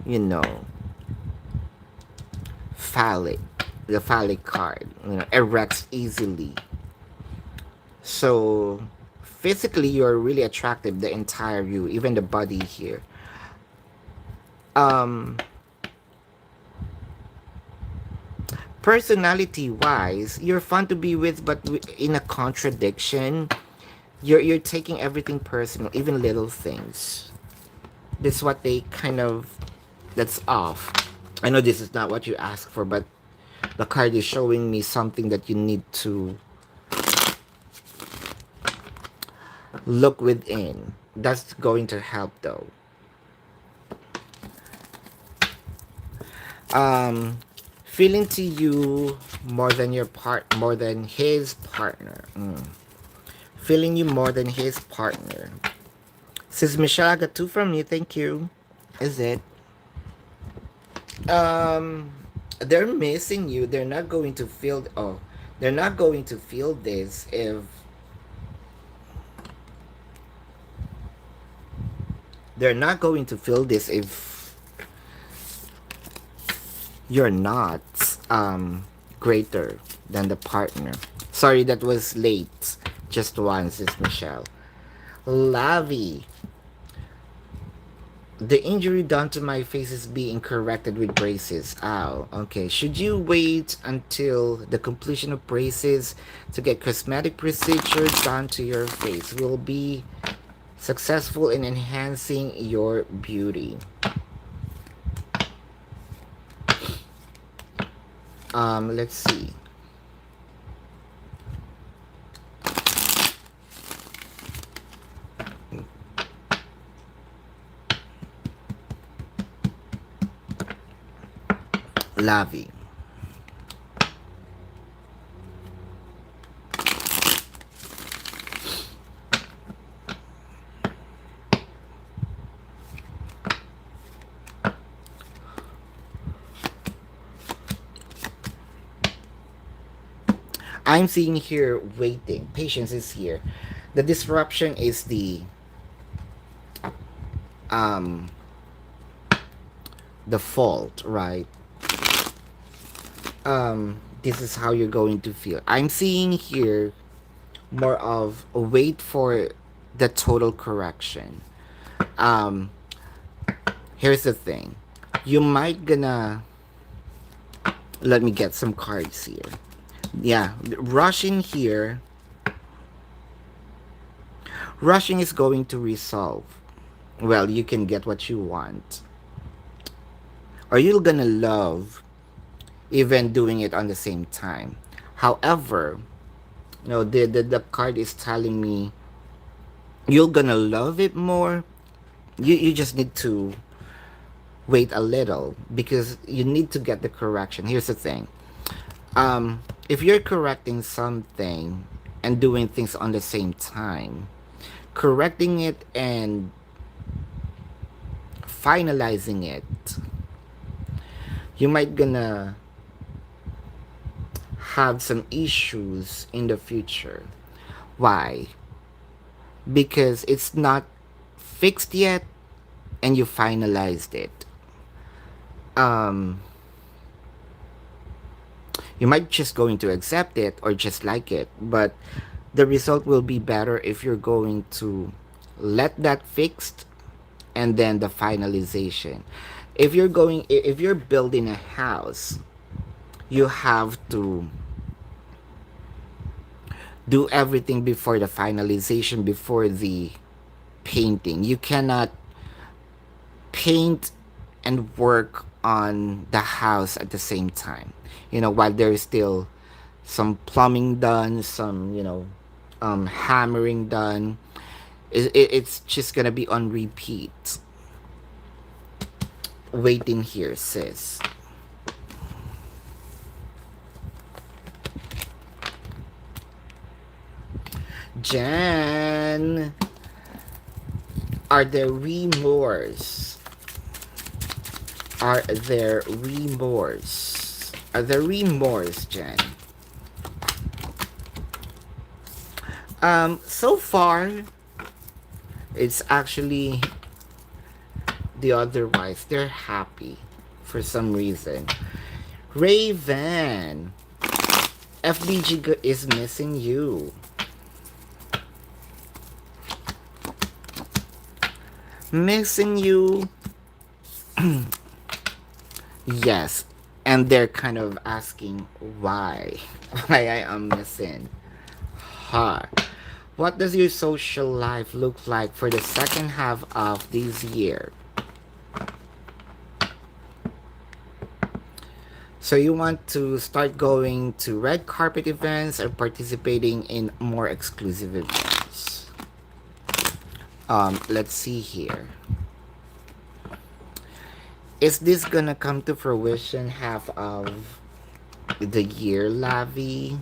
you know phallic, the phallic card. Erects easily. So physically, you're really attractive. The entire you, even the body here. Um, personality wise, you're fun to be with, but in a contradiction, you're taking everything personal, even little things. That's what they kind of that's off. I know this is not what you asked for, but the card is showing me something that you need to look within. That's going to help though. Um feeling to you more than his partner. Feeling you more than his partner. Says Michelle, I got two from you. Thank you. Is it? Um, they're missing you. They're not going to feel. Oh, they're not going to feel this if they're not going to feel this if you're not greater than the partner. Sorry, that was late. Just once, is Michelle. Lavi. The injury done to my face is being corrected with braces. Ow. Okay. Should you wait until the completion of braces to get cosmetic procedures done to your face? Will be successful in enhancing your beauty. Let's see. Lavi. I'm seeing here waiting. Patience is here. The disruption is um the fault, right? This is how you're going to feel. I'm seeing here more of a wait for the total correction. Um Here's the thing. You might gonna let me get some cards here. Yeah, rushing here. Rushing is going to resolve. Well, you can get what you want. Or you're gonna love even doing it on the same time. However, the card is telling me you're gonna love it more. You just need to wait a little because you need to get the correction. Here's the thing. If you're correcting something and doing things on the same time, correcting it and finalizing it, you might gonna have some issues in the future. Why? Because it's not fixed yet and you finalized it. Um, you might just going to accept it or just like it, but the result will be better if you're going to let that fixed and then the finalization. If you're building a house, you have to do everything before the finalization, before the painting. You cannot paint and work on the house at the same time. While there's still some plumbing done, some, hammering done. It's just gonna be on repeat. Waiting here, sis. Jan, are there remorse? Are there remorse? Are there remorse, Jan? So far, it's actually the otherwise. They're happy for some reason. Raven, FBG is missing you. Missing you. Yes, and they're kind of asking why. Why I am missing her. What does your social life look like for the second half of this year? So you want to start going to red carpet events or participating in more exclusive events? Let's see here. Is this gonna come to fruition half of the year, Lavi?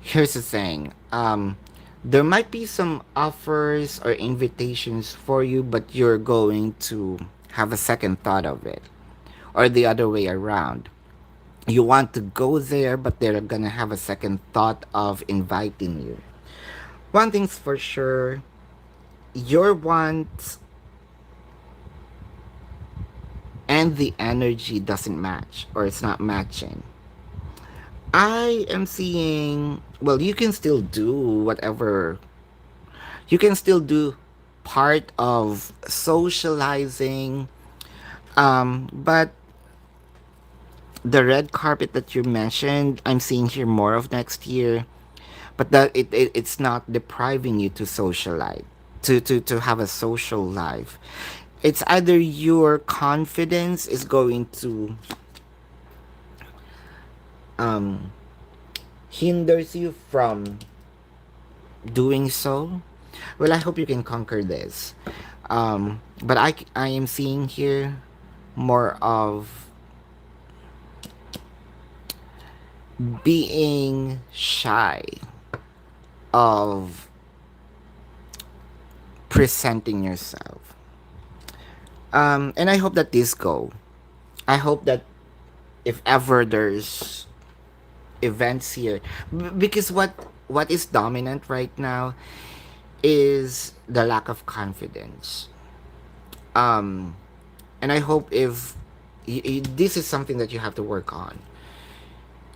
Here's the thing. There might be some offers or invitations for you, but you're going to have a second thought of it, or the other way around. You want to go there, but they're gonna have a second thought of inviting you. One thing's for sure, your wants and the energy doesn't match, or it's not matching. I am seeing, well, you can still do whatever. You can still do part of socializing, but The red carpet that you mentioned, I'm seeing here more of next year, but that it's not depriving you to socialize, to have a social life. It's either your confidence is going to um hinders you from doing so. Well, I hope you can conquer this. But I am seeing here more of being shy of presenting yourself. And I hope that this go. I hope that if ever there's events here, because what is dominant right now is the lack of confidence. Um, and I hope if this is something that you have to work on.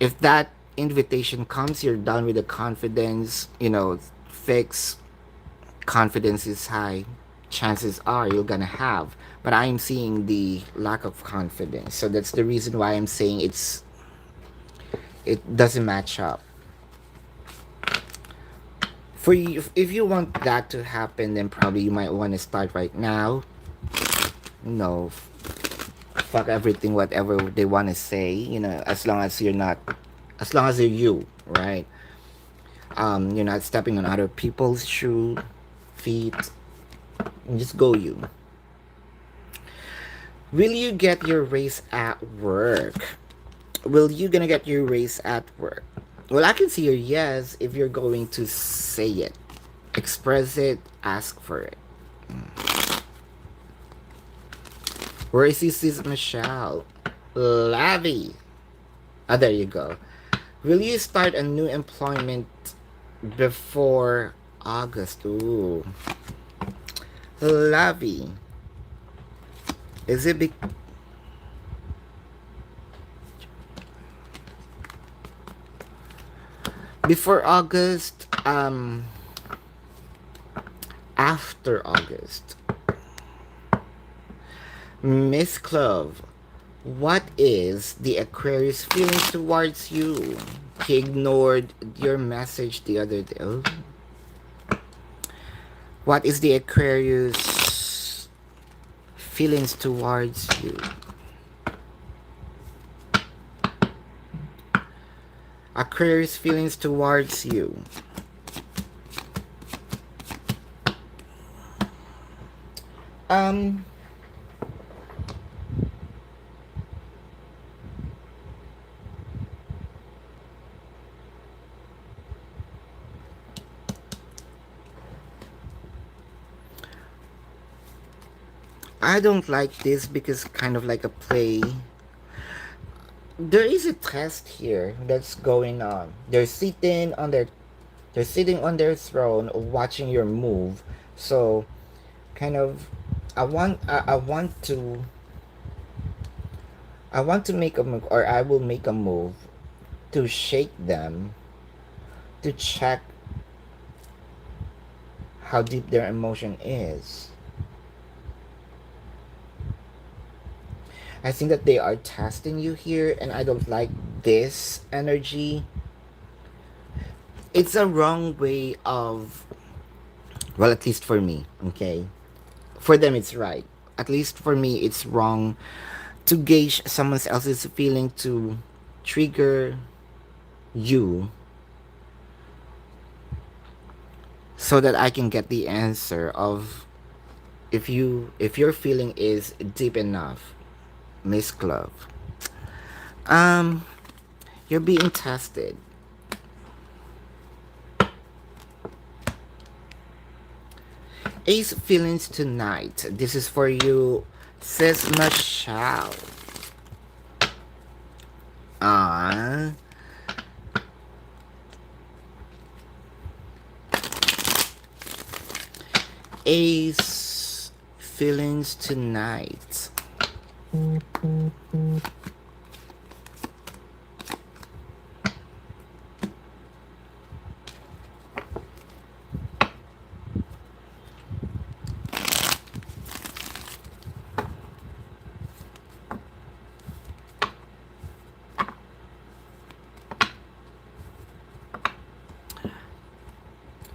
If that invitation comes, you're done with the confidence. Fix confidence is high. Chances are you're gonna have. But I'm seeing the lack of confidence, so that's the reason why I'm saying it doesn't match up. For you, if you want that to happen, then probably you might want to start right now. No, fuck everything, whatever they want to say. As long as you're not, as long as you're you, right? You're not stepping on other people's shoe, feet. And just go you. Will you get your raise at work? Will you gonna get your raise at work? Well, I can see your yes if you're going to say it, express it, ask for it. Where is this Michelle? Lavi. Ah, there you go. Will you start a new employment before August? Ooh. Lavi. Is it before August? After August. Miss Clove, what is the Aquarius feelings towards you? He ignored your message the other day. Oh. What is the Aquarius feelings towards you? Aquarius feelings towards you. Um I don't like this because kind of like a play. There is a test here that's going on. They're sitting on their throne watching your move. So kind of I want to make a move, or I will make a move to shake them, to check how deep their emotion is. I think that they are testing you here, and I don't like this energy. It's a wrong way of, well, at least for me, okay? For them, it's right. At least for me, it's wrong to gauge someone else's feeling to trigger you so that I can get the answer of if your feeling is deep enough, Miss Glove. Um, you're being tested. Ace feelings tonight. This is for you, says Michelle. Ah. Ace feelings tonight.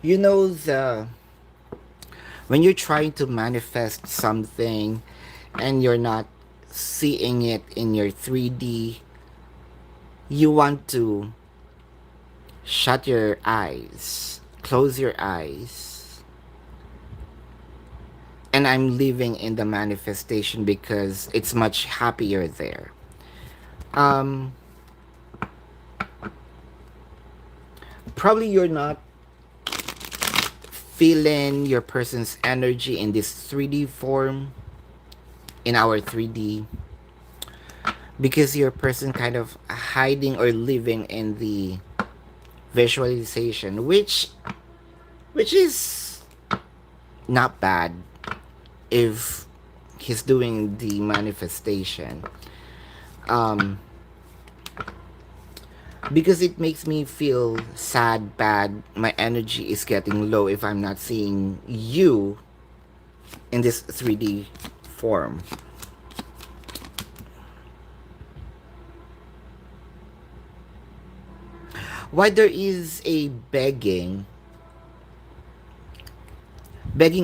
You know, the when you're trying to manifest something and you're not seeing it in your 3D, you want to shut your eyes, close your eyes, and I'm living in the manifestation because it's much happier there. Um, Probably you're not feeling your person's energy in this 3D form, in our 3D, because your person kind of hiding or living in the visualization, which is not bad if he's doing the manifestation. Um, because it makes me feel sad, bad. My energy is getting low if I'm not seeing you in this 3D form. Why there is a begging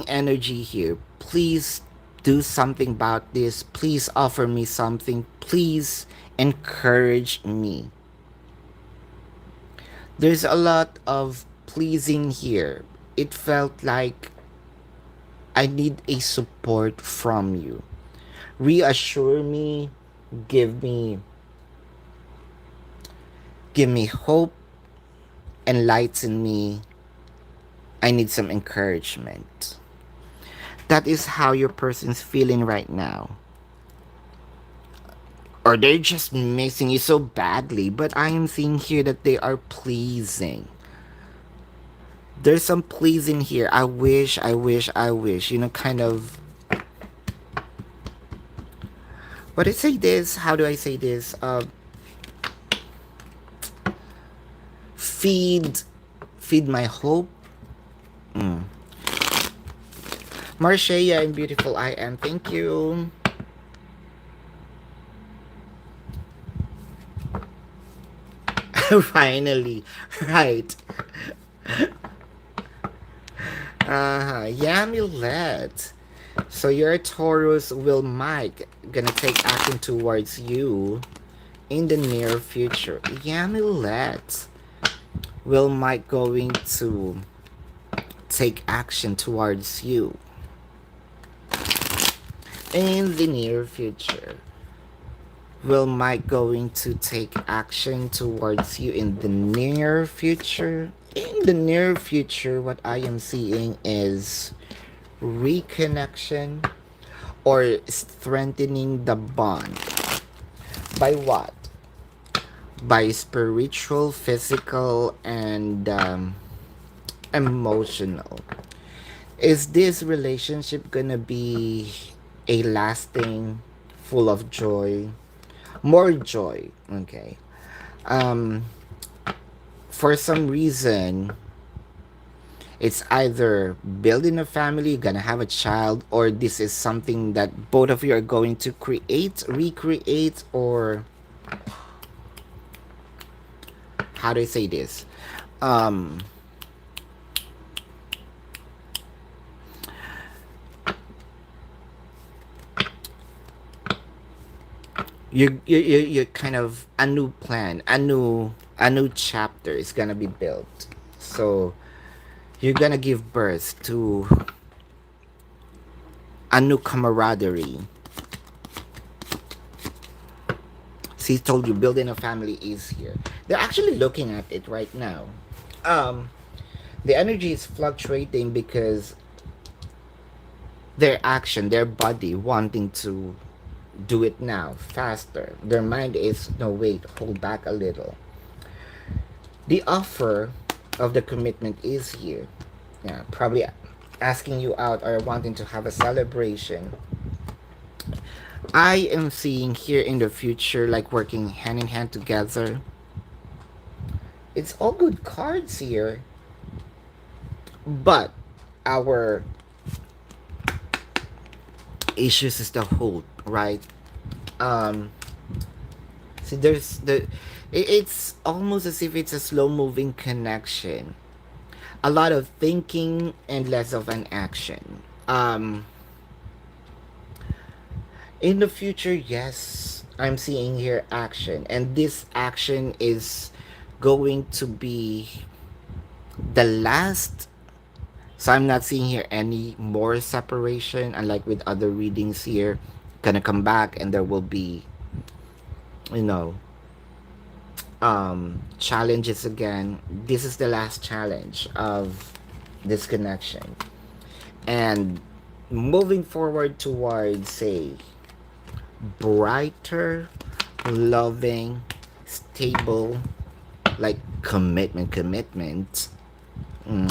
energy here. Please do something about this. Please offer me something. Please encourage me. There's a lot of pleasing here. It felt like I need a support from you. Reassure me, give me give me hope, enlighten me. I need some encouragement. That is how your person's feeling right now. Or they're just missing you so badly, but I am seeing here that they are pleasing. There's some pleasing here. I wish, I wish, I wish. You know, kind of. But I say this. How do I say this? Feed, feed my hope. Mm. Marshaya and beautiful I am. Thank you. Finally, right. Yamulet. So your Taurus will Mike gonna take action towards you in the near future. Yamulet. Will Mike going to take action towards you in the near future? Will Mike going to take action towards you in the near future? In the near future, what I am seeing is reconnection or strengthening the bond. By what? By spiritual, physical, and emotional. Is this relationship gonna be a lasting, full of joy? More joy, okay. Um, for some reason, it's either building a family, gonna have a child, or this is something that both of you are going to create, recreate, or how do I say this? Um, you kind of a new plan, a new chapter is gonna be built. So you're gonna give birth to a new camaraderie. See, told you building a family is here. They're actually looking at it right now. Um, the energy is fluctuating because their action, their body wanting to do it now, faster. Their mind is no, wait, hold back a little. The offer of the commitment is here. Yeah, probably asking you out or wanting to have a celebration. I am seeing here in the future like working hand in hand together. It's all good cards here. But our issues is the hope, right? Um See, there's it's almost as if it's a slow moving connection. A lot of thinking and less of an action. In the future, yes, I'm seeing here action, and this action is going to be the last. So I'm not seeing here any more separation, unlike with other readings here. Gonna come back, and there will be, you know, challenges again. This is the last challenge of this connection, and moving forward towards a brighter, loving, stable, like commitment. Mm.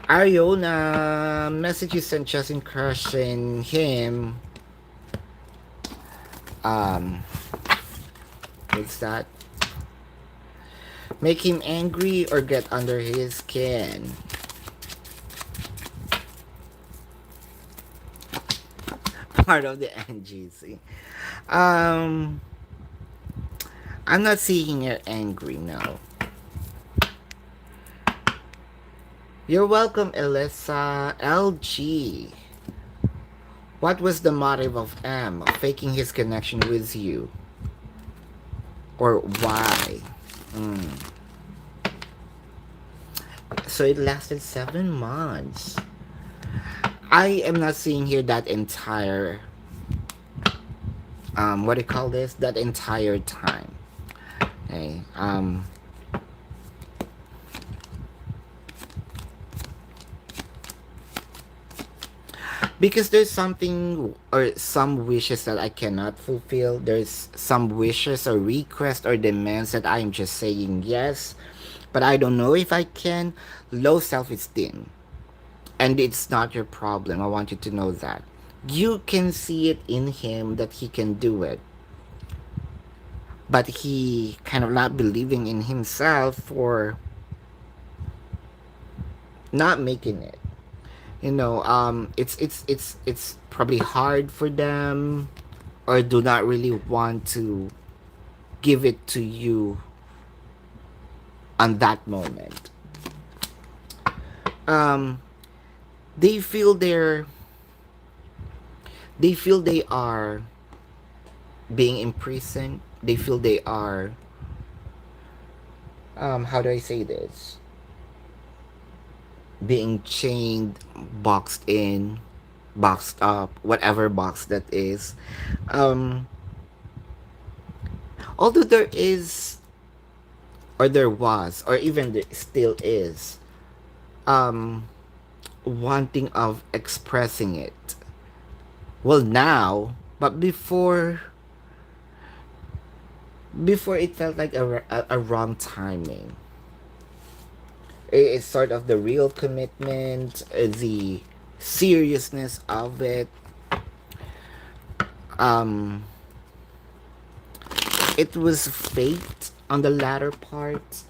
Ariona, message you sent just encouraging him. Um, what's that? Make him angry or get under his skin. Part of the NGC. Um, I'm not seeing her angry, no. You're welcome, Elissa. LG. What was the motive of M faking his connection with you? Or why? Mm. So it lasted 7 months. I am not seeing here that entire what do you call this? That entire time. Okay. Because there's something or some wishes that I cannot fulfill. There's some wishes or requests or demands that I'm just saying yes, but I don't know if I can. Low self esteem. And it's not your problem. I want you to know that. You can see it in him that he can do it. But he kind of not believing in himself for not making it. It's probably hard for them or do not really want to give it to you on that moment. Um, they feel they feel they are being imprisoned. They feel they are how do I say this? Being chained, boxed in, boxed up, whatever box that is. Um, although there is, or there was, or even there still is, um, wanting of expressing it. Well, now, but before it felt like a wrong timing. It's sort of the real commitment, the seriousness of it. Um, it was fate on the latter part.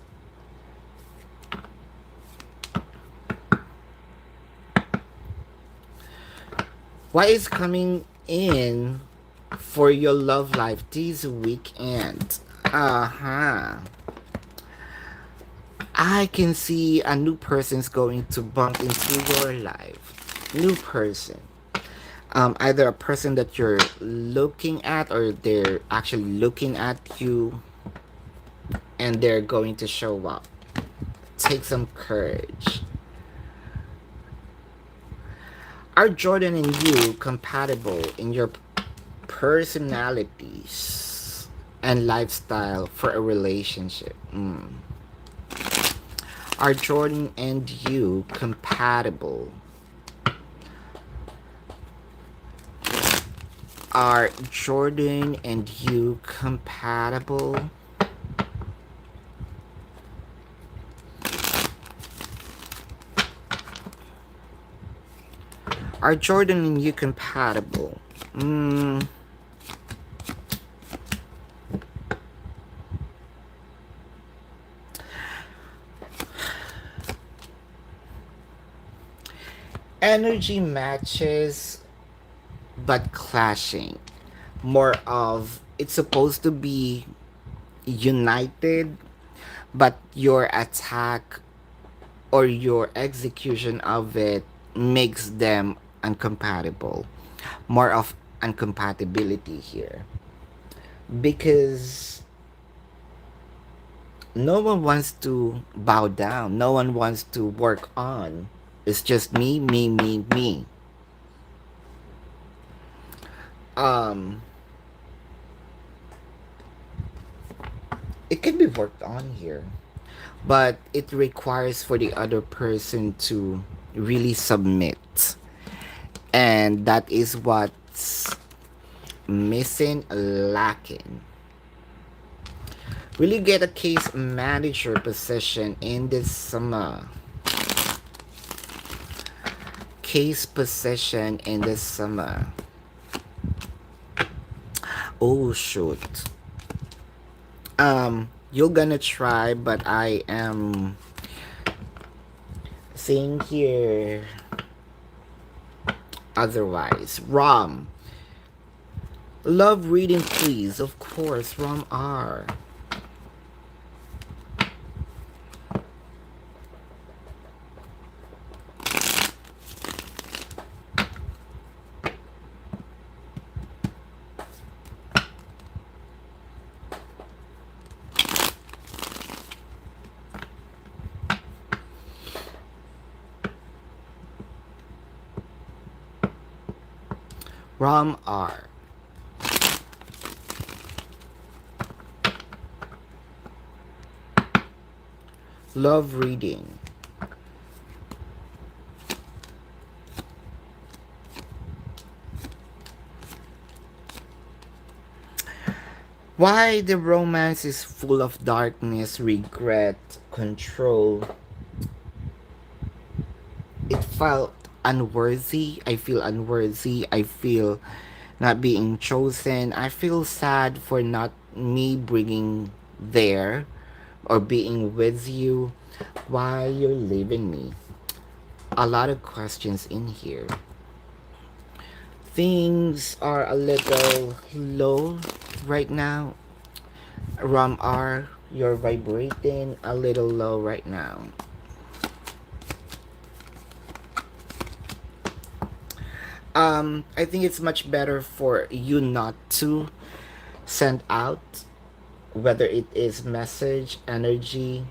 What is coming in for your love life this weekend? Uh-huh. I can see a new person's going to bump into your life. New person. Either a person that you're looking at or they're actually looking at you and they're going to show up. Take some courage. Are Jordan and you compatible in your personalities and lifestyle for a relationship? Are Jordan and you compatible? Are Jordan and you compatible? Are Jordan and you compatible? Energy matches but clashing. More of it's supposed to be united, but your attack or your execution of it makes them incompatible. More of incompatibility here. Because no one wants to bow down, no one wants to work on. It's just me, me, me, me. Um, it can be worked on here, but it requires for the other person to really submit, and that is what's missing, lacking. Will you get a case manager position in this summer? Case position in this summer. Oh shoot. You're gonna try, but I am seeing here otherwise. Rom. Love reading, please. Of course, Rom R. Rom R. Love reading. Why the romance is full of darkness, regret, control. It felt unworthy. I feel unworthy. I feel not being chosen. I feel sad for not me bringing there or being with you while you're leaving me. A lot of questions in here. Things are a little low right now. Ram R, you're vibrating a little low right now. I think it's much better for you not to send out, whether it is message, energy,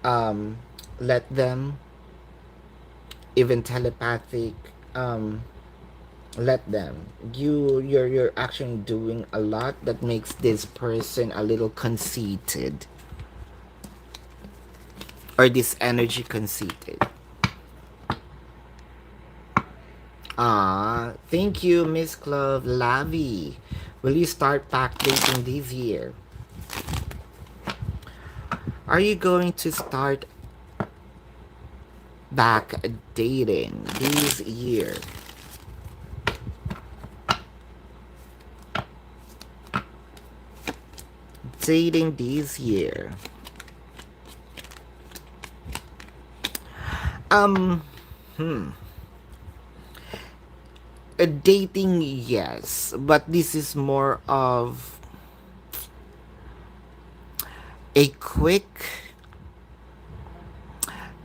um, let them, even telepathic, um, let them. You're actually doing a lot that makes this person a little conceited, or this energy conceited. Ah, thank you, Miss Clove Lavi. Will you start backdating this year? Are you going to start backdating this year? Dating this year. Um, hmm. Dating, yes, but this is more of a quick,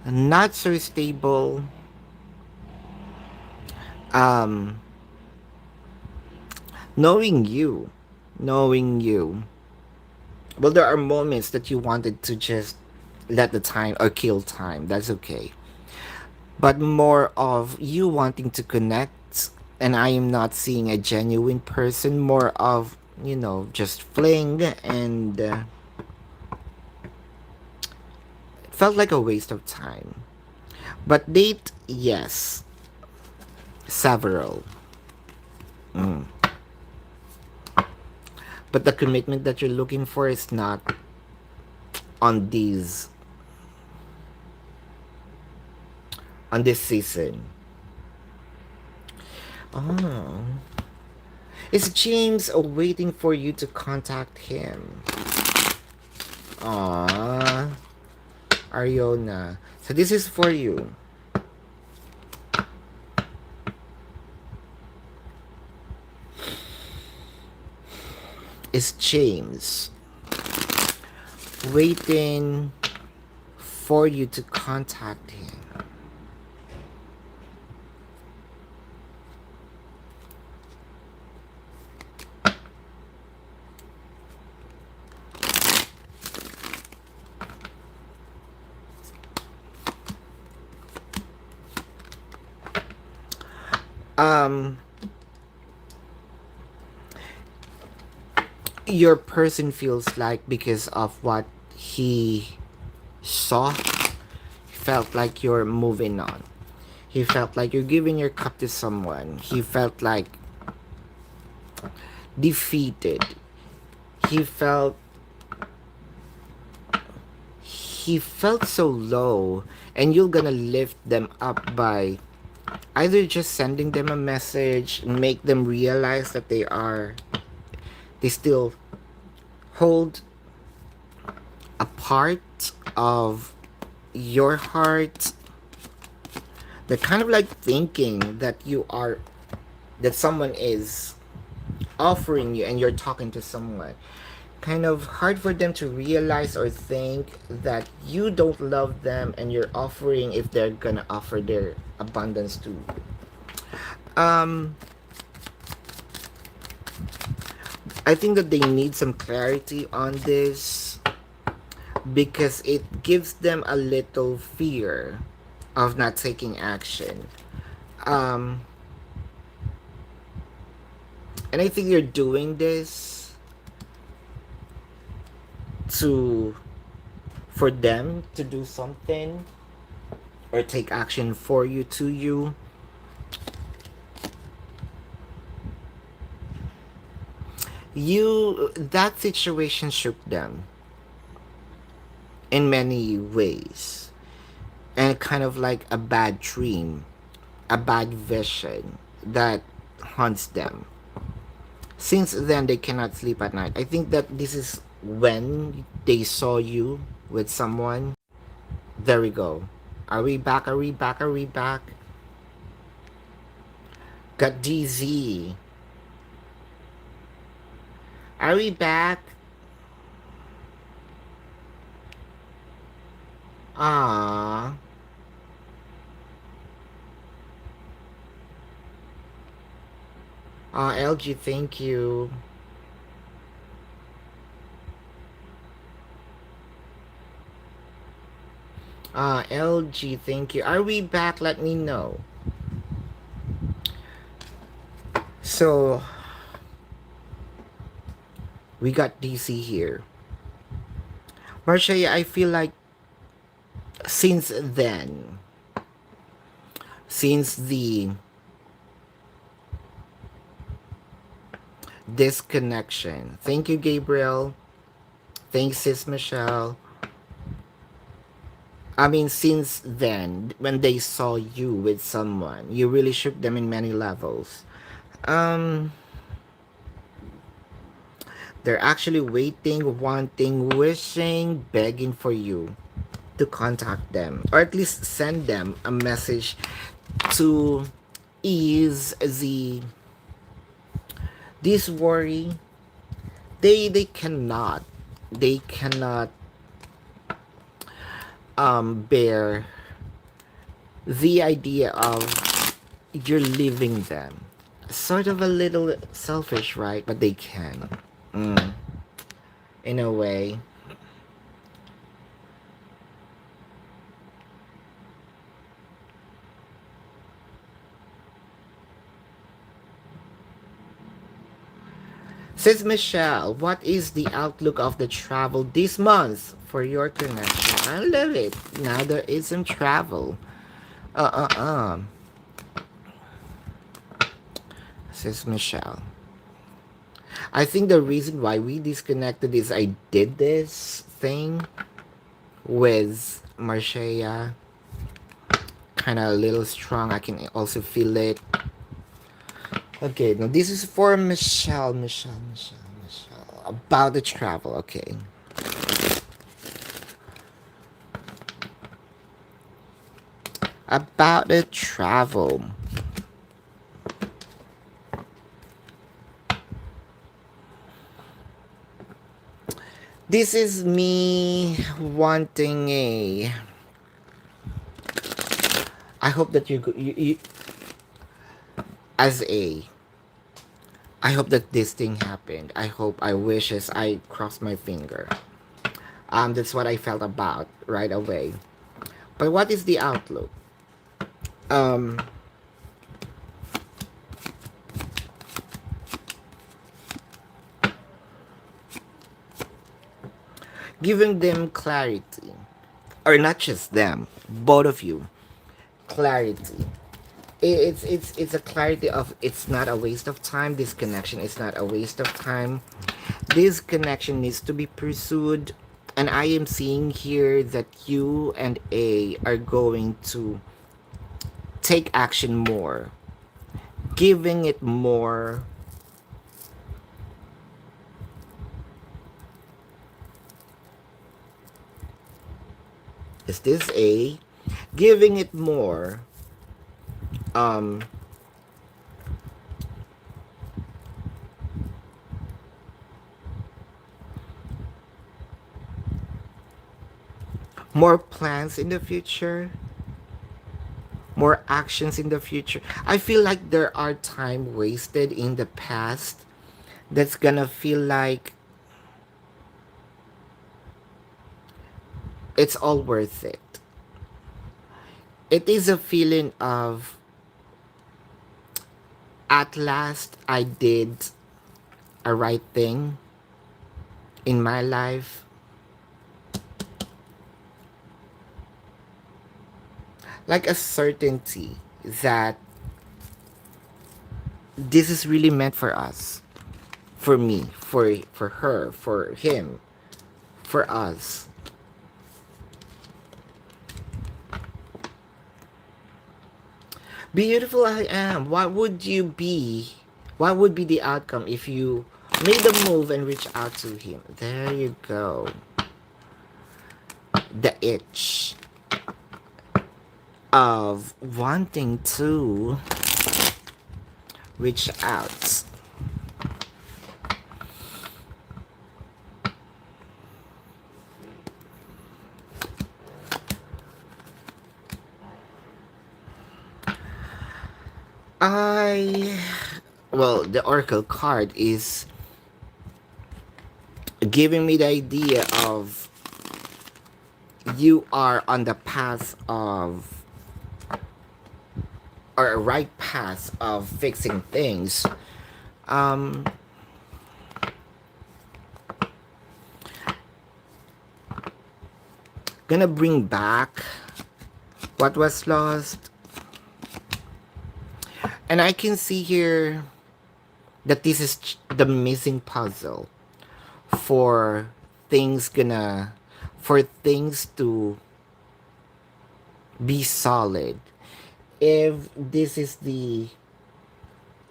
not so stable, um, knowing you, knowing you. Well, there are moments that you wanted to just let the time or kill time. That's okay. But more of you wanting to connect, and I am not seeing a genuine person. More of, just fling, and it felt like a waste of time. But date, yes, several. Mm. But the commitment that you're looking for is not on these on this season. Oh. Is James waiting for you to contact him? Aww. Ariona. So this is for you. Is James waiting for you to contact him. Um, your person feels like because of what he saw, felt like you're moving on. He felt like you're giving your cup to someone. He felt like defeated. He felt he felt so low, and you're gonna lift them up by either just sending them a message, make them realize that they still hold a part of your heart. They're kind of like thinking that that someone is offering you and you're talking to someone. Kind of hard for them to realize or think that you don't love them and you're offering if they're gonna offer their abundance to you. um I think that they need some clarity on this because it gives them a little fear of not taking action. um and I think you're doing this to for them to do something or take action for you to you. That situation shook them in many ways, and kind of like a bad dream, a bad vision that haunts them. Since then they cannot sleep at night. I think that this is when they saw you with someone. There we go. Are we back? Are we back? Are we back? Got DZ. Are we back? Ah. LG, thank you. LG, thank you. Are we back? Let me know. So, we got DC here. Marcia, I feel like since then, since the disconnection, thank you, Gabriel. Thanks, Sis Michelle. I mean, since then, when they saw you with someone, you really shook them in many levels. Um, they're actually waiting, wanting, wishing, begging for you to contact them, or at least send them a message to ease this worry. They cannot, they cannot bear the idea of you're leaving them. Sort of a little selfish, right? But they can, in a way. Says Michelle, what is the outlook of the travel this month for your connection? I love it. Now there is some travel. Uh uh uh. Says Michelle. I think the reason why we disconnected is I did this thing with Marcia. Kind of a little strong. I can also feel it. Okay, now this is for Michelle. About the travel, okay. About the travel. This is me wanting a. I hope that you as a. I hope that this thing happened. I hope, I wish, as I cross my finger. That's what I felt about right away. But what is the outlook? Um, Giving them clarity, or not just them, both of you, clarity. It's a clarity of, it's not a waste of time. This connection is not a waste of time. This connection needs to be pursued, and I am seeing here that you and A are going to take action more, giving it more. Is this A? Giving it more, um more plans in the future, more actions in the future. I feel like there are time wasted in the past that's gonna feel like it's all worth it. It is a feeling of, at last I did a right thing in my life. Like a certainty that this is really meant for us, for me, for her, for him, for us. Beautiful I am. What would you be? What would be the outcome if you made a move and reach out to him? There you go. The itch of wanting to reach out. I well, the oracle card is giving me the idea of, you are on the path of, or a right path of fixing things. Um Gonna bring back what was lost. And I can see here that this is the missing puzzle for things gonna for things to be solid. If this is the,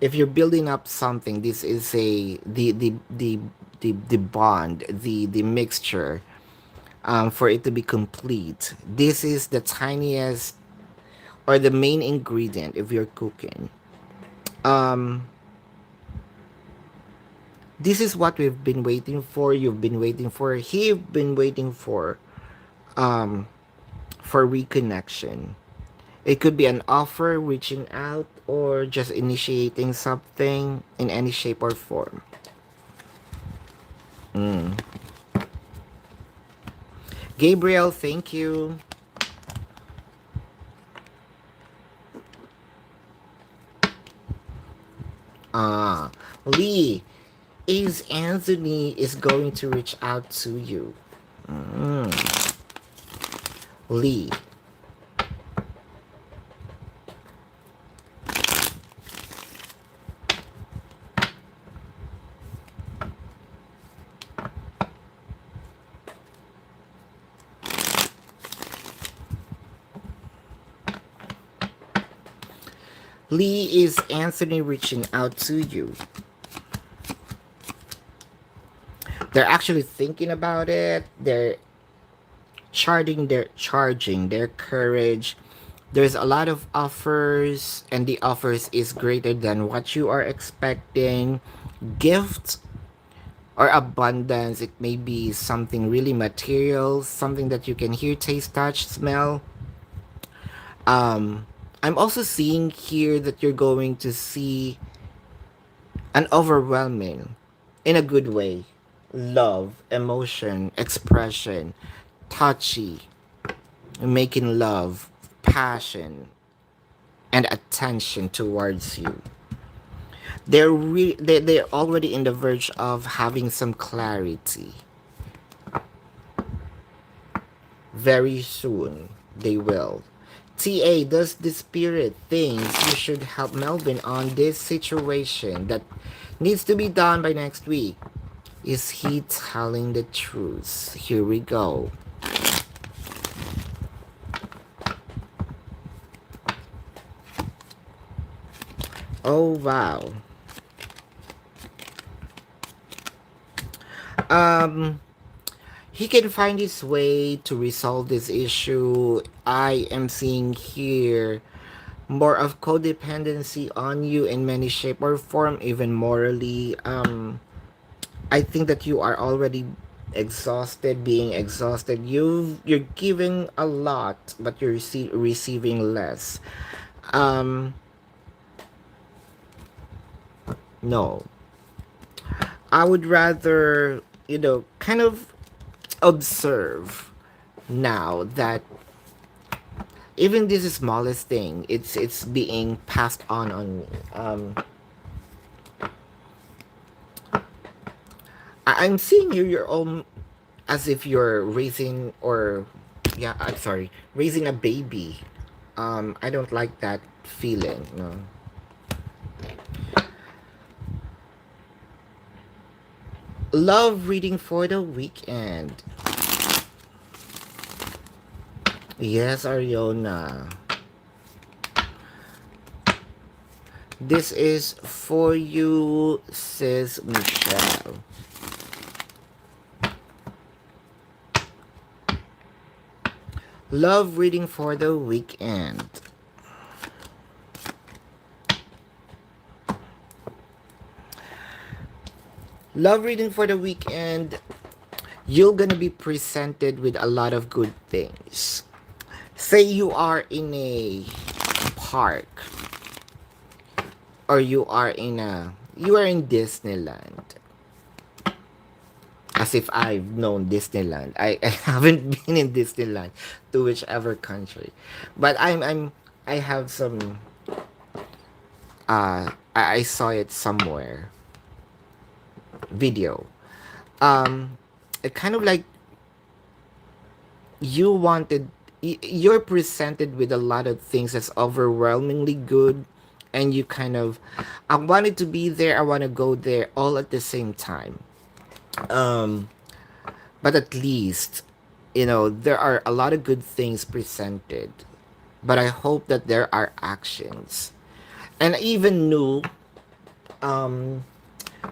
if you're building up something, this is a the bond, the mixture, for it to be complete. This is the tiniest, or the main ingredient if you're cooking. um this is what we've been waiting for, you've been waiting for, he've been waiting um for reconnection. It could be an offer, reaching out, or just initiating something in any shape or form. mm. Gabriel, thank you. Ah, Lee, is Anthony is going to reach out to you. mm. Lee, Lee, is Anthony reaching out to you? They're actually thinking about it. They're charging their courage. There's a lot of offers, and the offers is greater than what you are expecting. Gift or abundance. It may be something really material, something that you can hear, taste, touch, smell. um I'm also seeing here that you're going to see an overwhelming, in a good way, love, emotion, expression, touchy, making love, passion, and attention towards you. They're already in the verge of having some clarity. Very soon they will. TA, does the spirit thinks you should help Melvin on this situation that needs to be done by next week? Is he telling the truth? Here we go. Oh wow. Um he can find his way to resolve this issue. I am seeing here more of codependency on you in many shape or form, even morally. I think that you are already exhausted, being exhausted. You're giving a lot, but you're receiving less. Um, no, I would rather kind of observe now that even this smallest thing, it's being passed on me. I'm seeing you. You're all as if you're raising, or yeah, I'm sorry, raising a baby. I don't like that feeling. No. Love reading for the weekend. Yes, Ariona. This is for you, sis Michelle. Love reading for the weekend. Love reading for the weekend. You're gonna be presented with a lot of good things. Say you are in a park, or you are in Disneyland. As if I've known Disneyland. I haven't been in Disneyland, to whichever country. But I have some I saw it somewhere. Video. It kind of like you wanted you're presented with a lot of things that's overwhelmingly good, and you kind of, I wanted to be there, I want to go there all at the same time. um but at least there are a lot of good things presented, but I hope that there are actions, and even um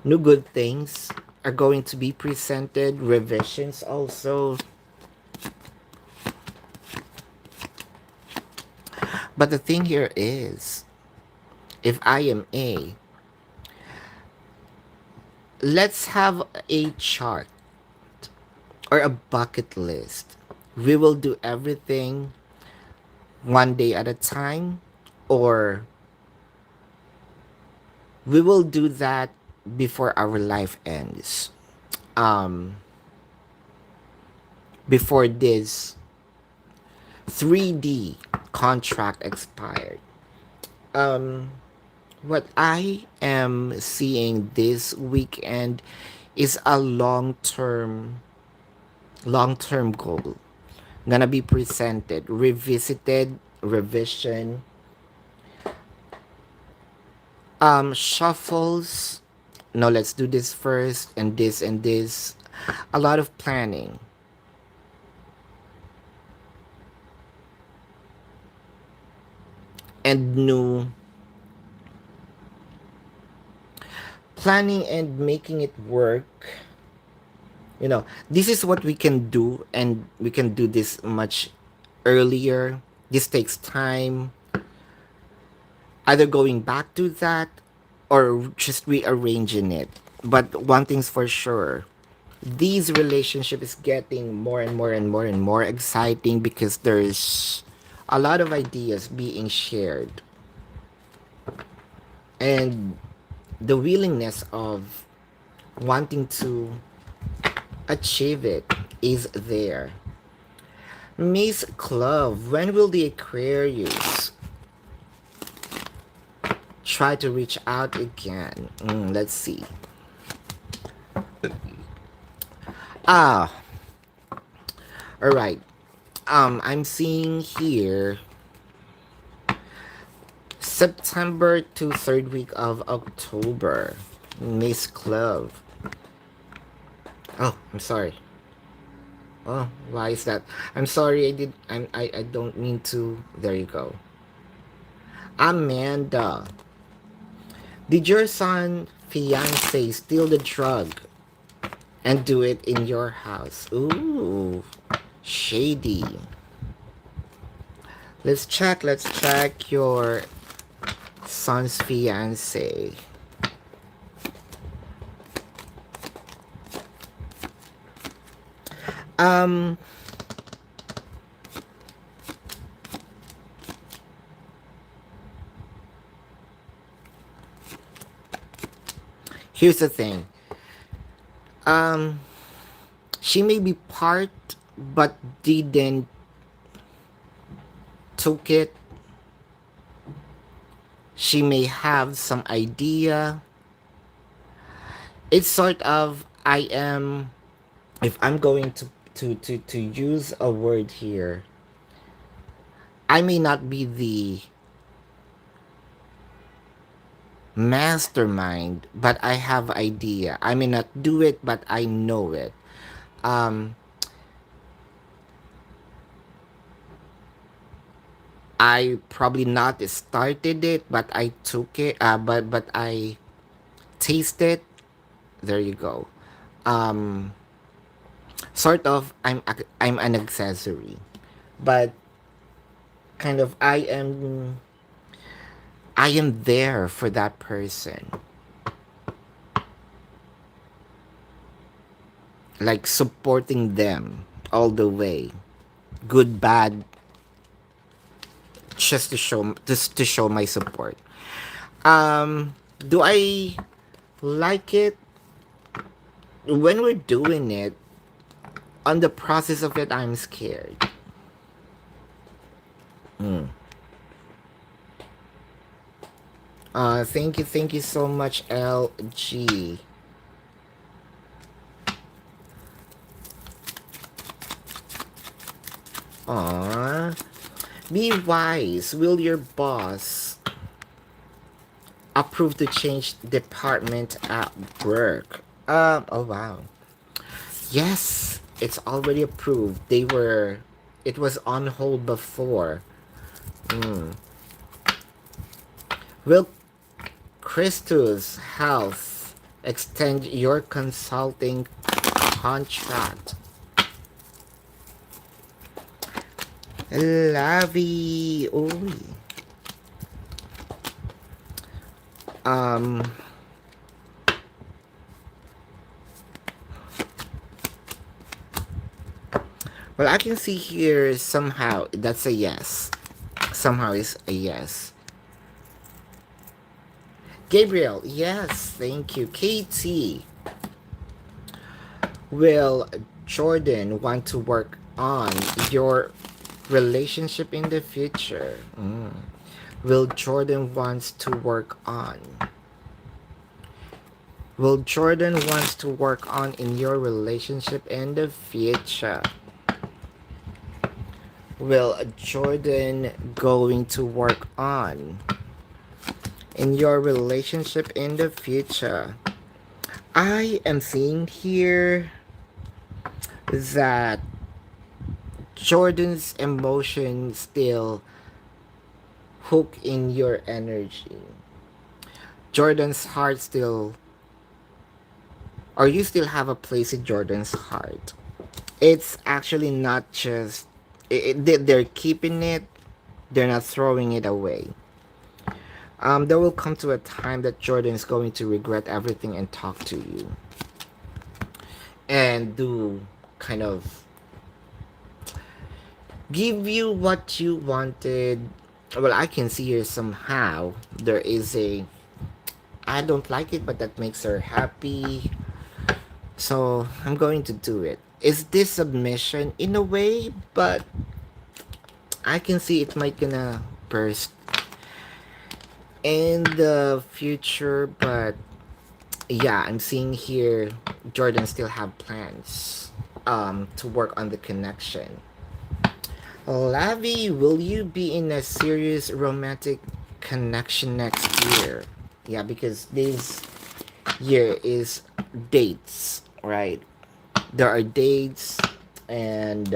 new good things are going to be presented, revisions also. But the thing here is, if I am let's have a chart or a bucket list. We will do everything one day at a time, or we will do that before our life ends. Um, before this 3D contract expired. Um, what I am seeing this weekend is a long term goal gonna be presented, revisited, revision, shuffles. No, let's do this first, and this and this. A lot of planning, and new planning and making it work. This is what we can do, and we can do this much earlier. This takes time, either going back to that or just rearranging it. But one thing's for sure, these relationship is getting more and more and more and more exciting because there's a lot of ideas being shared, and the willingness of wanting to achieve it is there. Miss Club, when will the Aquarius try to reach out again? Let's see. Ah, all right. I'm seeing here September to third week of October. Miss Club. Oh, I'm sorry. Oh, why is that? I'm sorry. I don't mean to. There you go. Amanda, did your son fiance steal the drug and do it in your house? Ooh, shady. Let's check your son's fiance. Um, Here's the thing. Um, she may be part, but didn't took it. She may have some idea. It's sort of I am. If I'm going to use a word here, I may not be the mastermind, but I have idea. I may not do it, but I know it. Um, I probably not started it, but I took it. But I tasted. There you go. Um, Sort of. I'm an accessory, but kind of I am there for that person, like supporting them all the way, good, bad, just to show my support. Do I like it when we're doing it? On the process of it, I'm scared. Thank you so much, LG. Aww. Be wise. Will your boss approve to change department at work? Oh wow. Yes, it's already approved. It was on hold before. Will Christus Health extend your consulting contract? Lavi, uy. Um, well, I can see here somehow that's a yes. Somehow is a yes. Gabriel, yes, thank you. KT, will Jordan want to work on your relationship in the future? Will Jordan wants to work on? Will Jordan wants to work on in your relationship in the future? Will Jordan going to work on in your relationship in the future? I am seeing here that Jordan's emotion still hook in your energy. Jordan's heart still, or you still have a place in Jordan's heart. It's actually not just they're keeping it, they're not throwing it away. There will come to a time that Jordan is going to regret everything and talk to you and do kind of give you what you wanted. Well, I can see here somehow there is a I don't like it, but that makes her happy. So I'm going to do it. Is this submission in a way? But I can see it might gonna burst in the future. But yeah, I'm seeing here Jordan still have plans to work on the connection. Lavi, will you be in a serious romantic connection next year? Yeah, because this year is dates, right? There are dates, and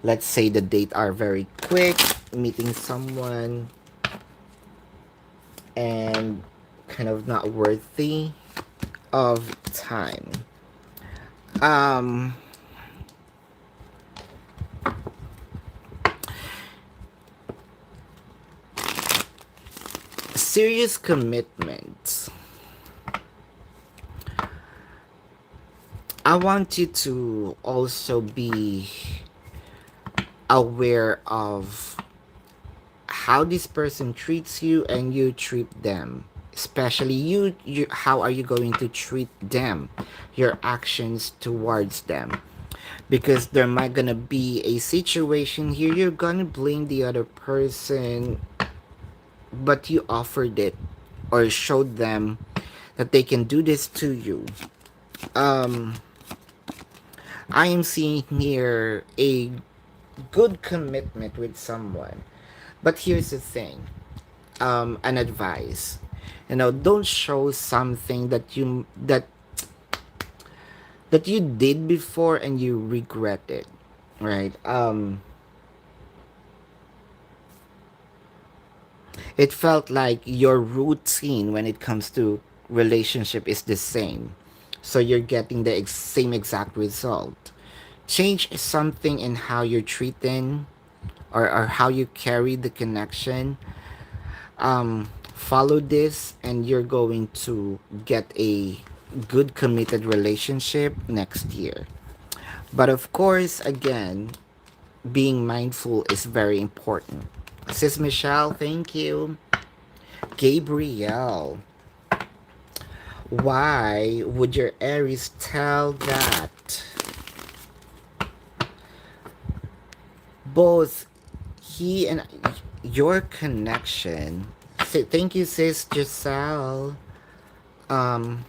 let's say the date are very quick, meeting someone, and kind of not worthy of time. Um, Serious commitment. I want you to also be aware of how this person treats you and you treat them, especially you how are you going to treat them, your actions towards them, because there might gonna be a situation here you're gonna blame the other person, but you offered it or showed them that they can do this to you. um I am seeing here a good commitment with someone, but here's the thing, an advice, don't show something that you did before and you regret it, right? It felt like your routine when it comes to relationship is the same, so you're getting the same exact result. Change something in how you're treating, or how you carry the connection. Follow this and you're going to get a good committed relationship next year. But of course, again, being mindful is very important. Sis Michelle, thank you. Gabrielle, why would your Aries tell that both he and your connection? Thank you, sis Giselle. Um,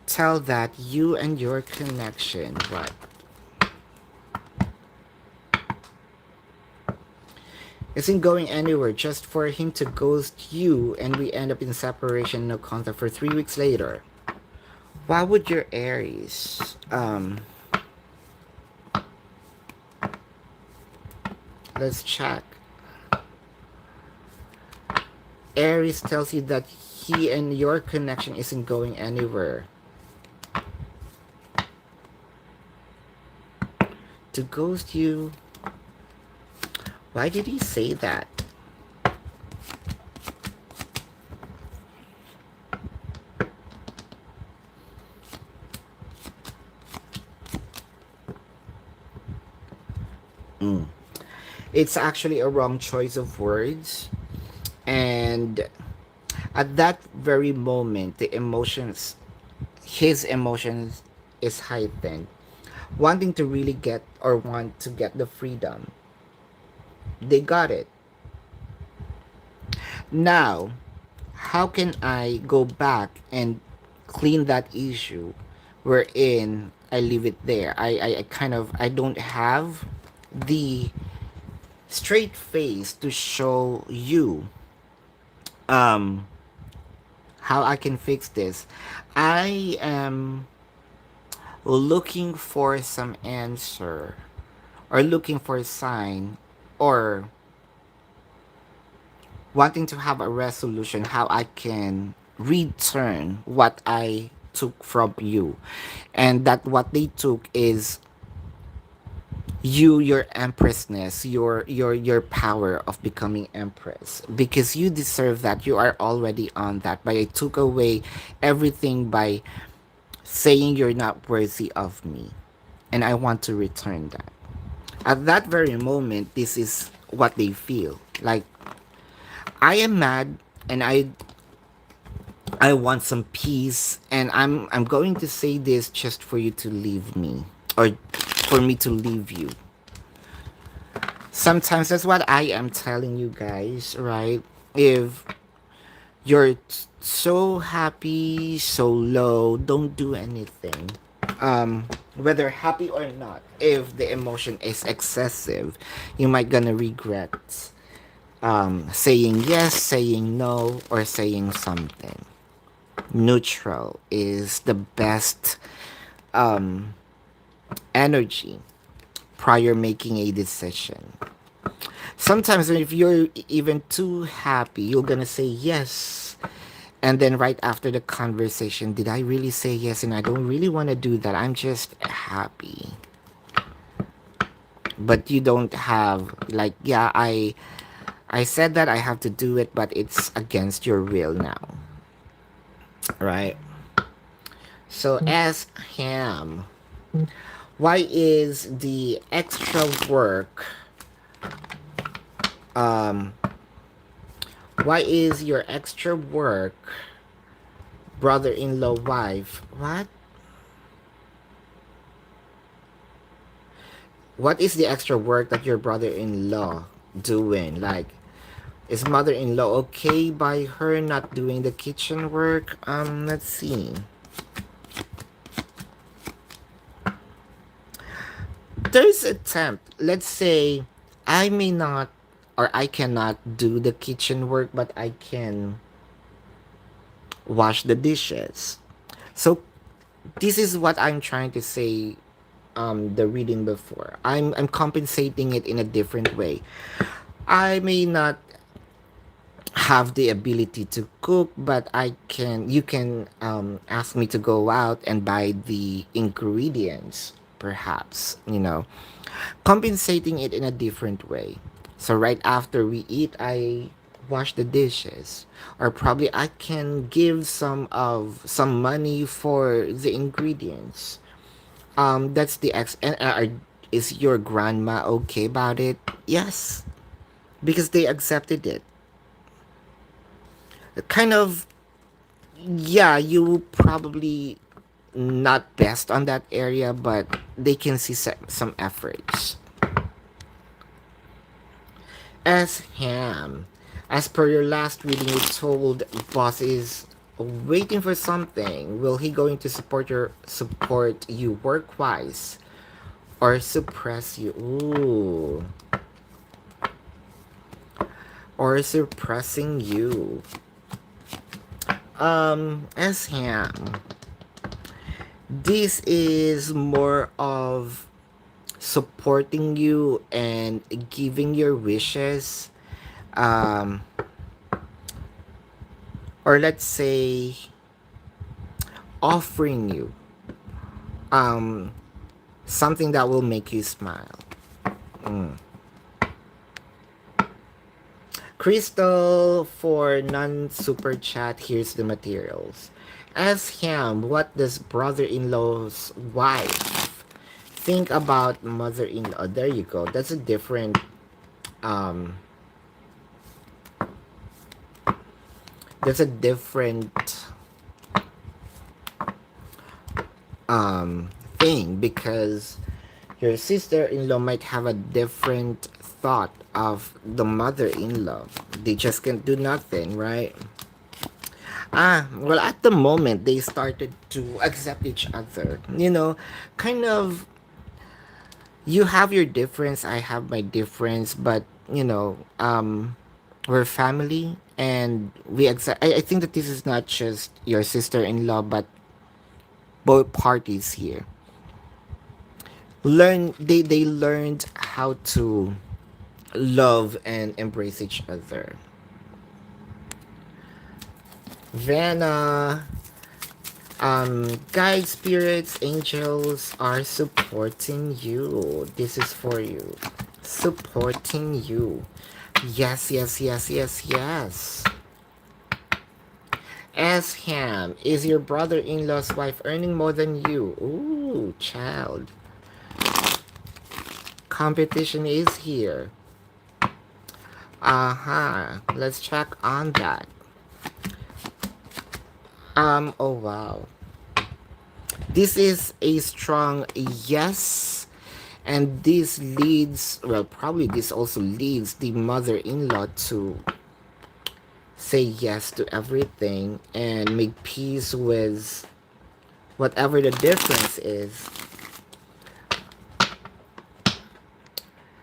Tell that you and your connection, what? Isn't going anywhere just for him to ghost you and we end up in separation, no contact for 3 weeks later. Why would your Aries? Let's check. Aries tells you that he and your connection isn't going anywhere. To ghost you. Why did he say that? It's actually a wrong choice of words. And at that very moment, his emotions is heightened. Wanting to really get or want to get the freedom. They got it. Now, how can I go back and clean that issue wherein I leave it there? I kind of I don't have the straight face to show you um how I can fix this. I am looking for some answer, or looking for a sign, or wanting to have a resolution how I can return what I took from you. And that what they took is your empressness, your power of becoming empress, because you deserve that. You are already on that, but I took away everything by saying you're not worthy of me, and I want to return that. At that very moment, this is what they feel like. I am mad, and I want some peace, and I'm going to say this just for you to leave me, or for me to leave you. Sometimes that's what I am telling you guys, right? If you're so happy, so low, don't do anything. Whether happy or not, if the emotion is excessive, you might gonna regret saying yes, saying no, or saying something. Neutral is the best um, energy prior making a decision. Sometimes if you're even too happy, you're gonna say yes. And then right after the conversation, did I really say yes? And I don't really want to do that. I'm just happy. But you don't have like, yeah, I said that I have to do it, but it's against your will now. Right? So as Ham, why is the extra work um why is your extra work brother-in-law wife what is the extra work that your brother-in-law doing? Like, is mother-in-law okay by her not doing the kitchen work? Let's see. There's a temp. Let's say I may not, or I cannot do the kitchen work, but I can wash the dishes. So this is what I'm trying to say, the reading before. I'm compensating it in a different way. I may not have the ability to cook, but I can you can ask me to go out and buy the ingredients, perhaps, compensating it in a different way. So right after we eat, I wash the dishes, or probably I can give some money for the ingredients. That's the ex. And is your grandma okay about it? Yes, because they accepted it. Kind of, yeah, you probably not best on that area, but they can see some efforts. As Ham, as per your last reading, you told boss is waiting for something. Will he going to support you work wise or suppress you? Ooh, or suppressing you. As Ham, this is more of supporting you and giving your wishes, um or let's say offering you um something that will make you smile. mm. Crystal, for non super chat, here's the materials. Ask him, what does brother-in-law's wife think about mother-in-law? There you go. Um that's a different thing, because your sister-in-law might have a different thought of the mother-in-law. They just can't do nothing, right? Well, at the moment they started to accept each other. Kind of, you have your difference, I have my difference, but we're family, and we accept. I think that this is not just your sister-in-law, but both parties here they learned how to love and embrace each other. Vanna, Guide spirits, angels are supporting you. This is for you. Supporting you. Yes, yes, yes, yes, yes. Asham, is your brother-in-law's wife earning more than you? Ooh, child. Competition is here. Uh-huh. Let's check on that. Oh wow. This is a strong yes. And this leads, well, probably this also leads the mother-in-law to say yes to everything and make peace with whatever the difference is.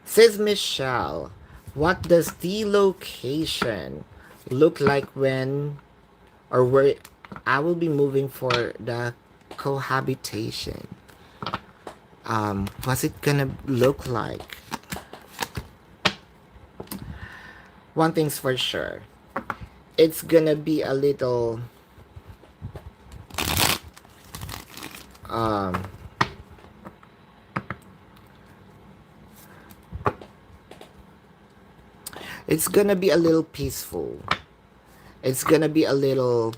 Says Michelle, what does the location look like when or where I will be moving for the cohabitation? What's it gonna look like? One thing's for sure. It's gonna be a little um it's gonna be a little peaceful. It's gonna be a little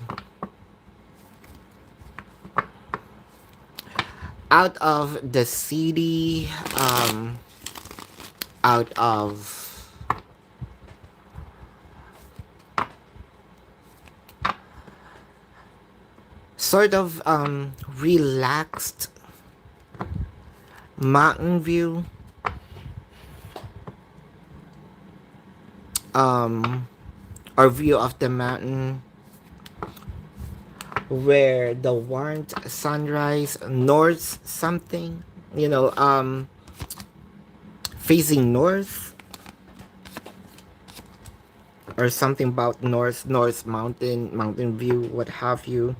out of the city, out of sort of relaxed mountain view, um or view of the mountain where the warmth sunrise north something, you know, facing north or something about north mountain view, what have you.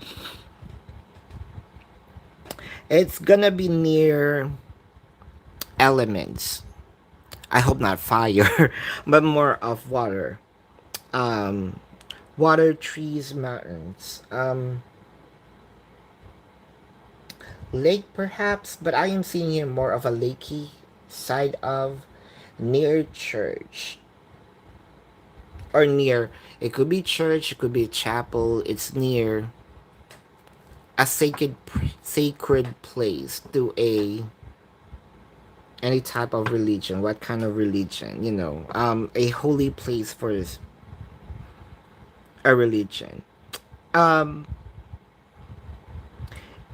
It's gonna be near elements. I hope not fire, but more of water. Um, water, trees, mountains. Lake perhaps, but I am seeing here more of a lakey side of near church or near. It could be church, it could be chapel. It's near a sacred place to a any type of religion. What kind of religion? You know, a holy place for a religion. Um,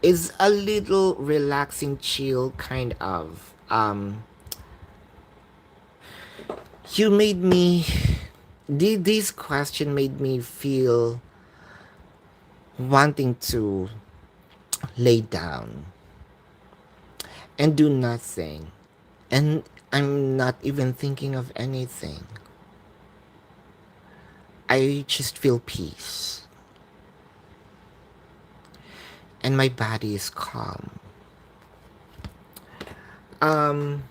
is a little relaxing, chill kind of. You made me. This question made me feel wanting to lay down and do nothing. And I'm not even thinking of anything. I just feel peace. And my body is calm. Um,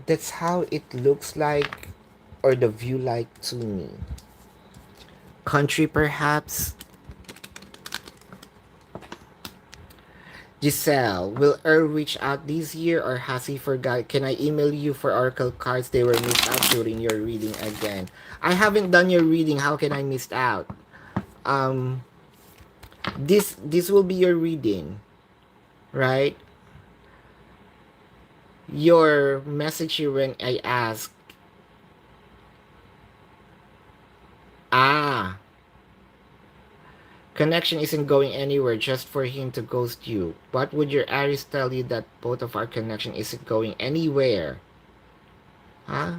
that's how it looks like, or the view like to me. Country perhaps. Giselle, will Earl reach out this year or has he forgot? Can I email you for oracle cards? They were missed out during your reading again. I haven't done your reading. How can I miss out? Um, this will be your reading, right? Your message here when I ask. Ah, connection isn't going anywhere just for him to ghost you. What would your Aries tell you that both of our connection isn't going anywhere? Huh?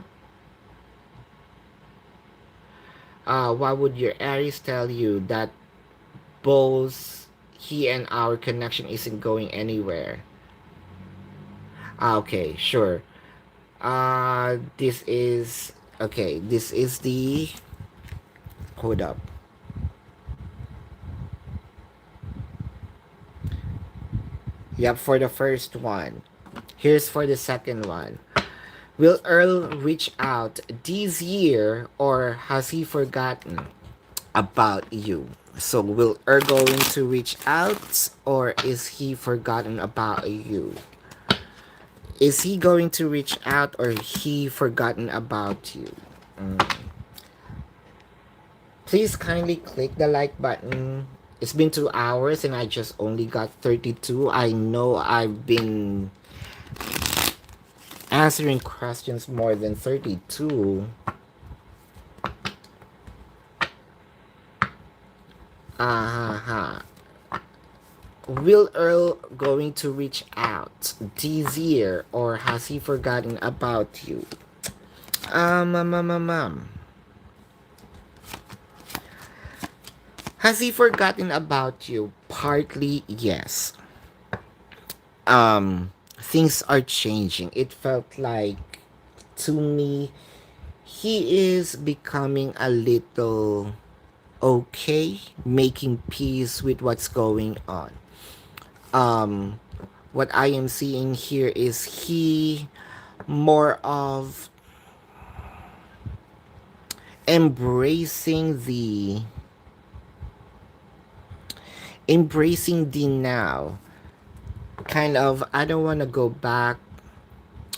Why would your Aries tell you that both he and our connection isn't going anywhere? Okay, sure. This is okay. This is the hold up. Yep, for the first one. Here's for the second one. Will Earl reach out this year or has he forgotten about you? So will Er going to reach out, or is he forgotten about you? Is he going to reach out, or he forgotten about you? Please kindly click the like button. It's been 2 hours and I just only got 32. I know I've been answering questions more than 32. Uh-huh. Will Earl going to reach out this year, or has he forgotten about you? Um, um, um, um, um. Has he forgotten about you? Partly, yes. Things are changing. It felt like, to me, he is becoming a little okay, making peace with what's going on. Um, what I am seeing here is he more of embracing the now. Kind of, I don't want to go back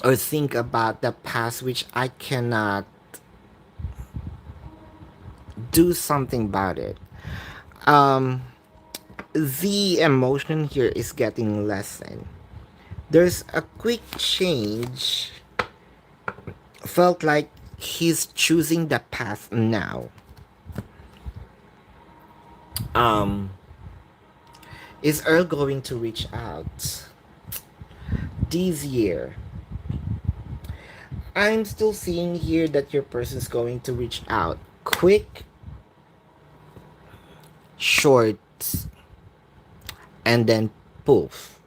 or think about the past, which I cannot do something about it. Um, the emotion here is getting lessened. There's a quick change. Felt like he's choosing the path now. Um, is Earl going to reach out this year? I'm still seeing here that your person's going to reach out. Quick, short, and then poof.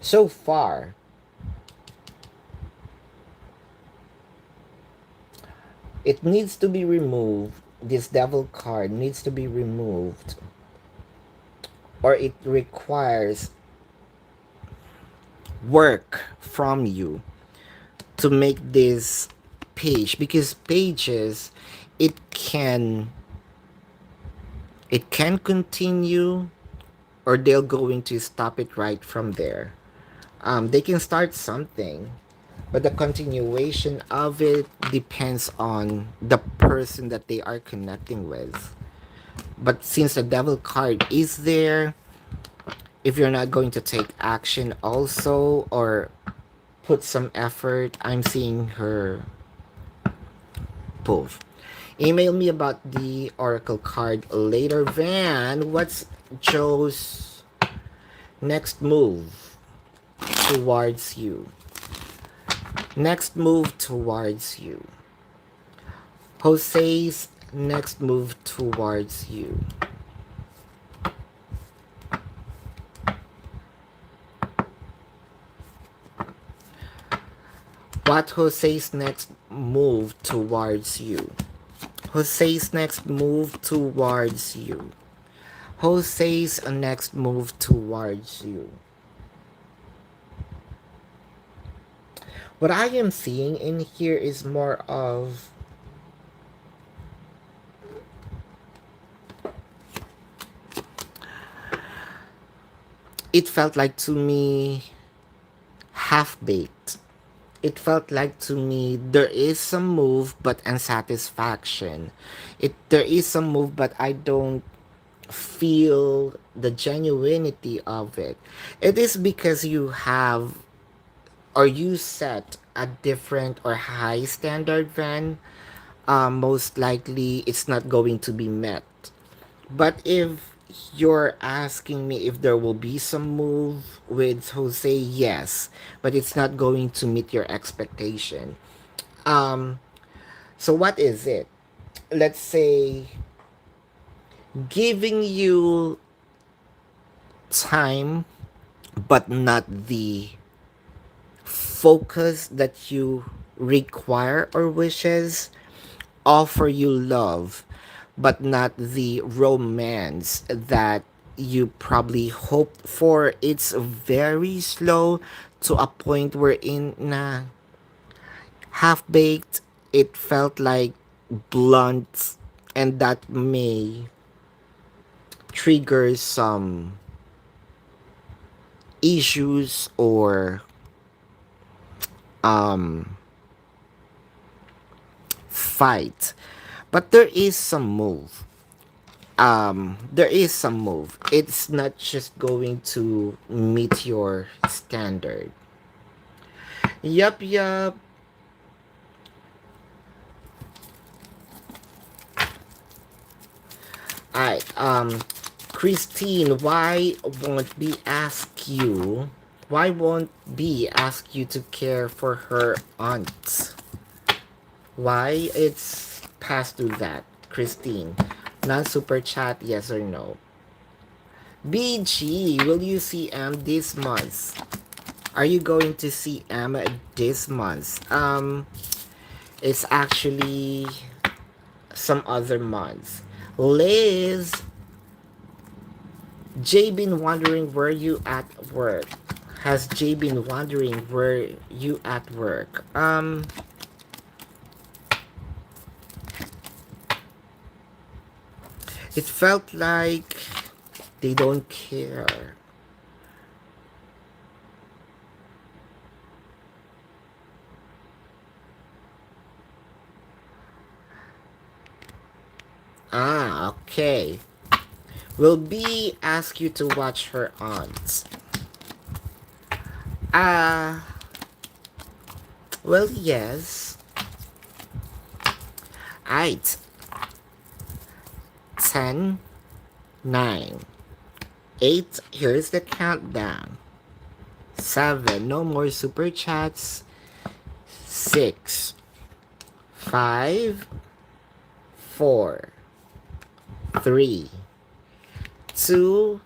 So far, it needs to be removed. This devil card needs to be removed, or it requires work from you to make this page, because pages, it can continue, or they're going to stop it right from there. They can start something, but the continuation of it depends on the person that they are connecting with. But since the devil card is there, if you're not going to take action also, or put some effort, I'm seeing her poof. Email me about the oracle card later. Van, what's Joe's next move towards you? Next move towards you. Jose's next move towards you. What Jose's next move towards you? Jose's next move towards you. Jose's next move towards you. What I am seeing in here is more of it felt like to me half baked. It felt like to me there is some move but unsatisfaction. There is some move but I don't feel the genuinity of it. It is because you have, or you set a different or high standard, Van. Most likely it's not going to be met. But if you're asking me if there will be some move with Jose, yes, but it's not going to meet your expectation. Um, so what is it? Let's say giving you time, but not the focus that you require or wishes. Offer you love, but not the romance that you probably hoped for. It's very slow to a point wherein na half baked. It felt like blunt and that may trigger some issues or um fight. But there is some move. There is some move. It's not just going to meet your standard. Yup, yup. Alright, Christine, why won't B ask you to care for her aunt? Why? It's past to that, Christine. Non-super chat, yes or no? BG, will you see M this month? Are you going to see M this month? It's actually some other months. Liz, Jay been wondering where you at work. Has Jay been wondering where you at work? It felt like they don't care. Ah, okay. Will B ask you to watch her aunt? Ah, well, yes. Aight. 10, 9, 8. Here's the countdown. 7. No more super chats. 6, 5, 4, 3, 2,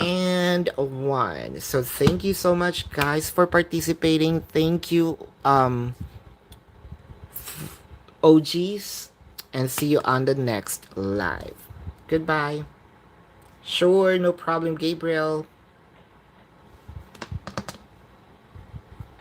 and 1. So thank you so much, guys, for participating. Thank you, OGs, and see you on the next live. Goodbye. Sure, no problem, Gabriel.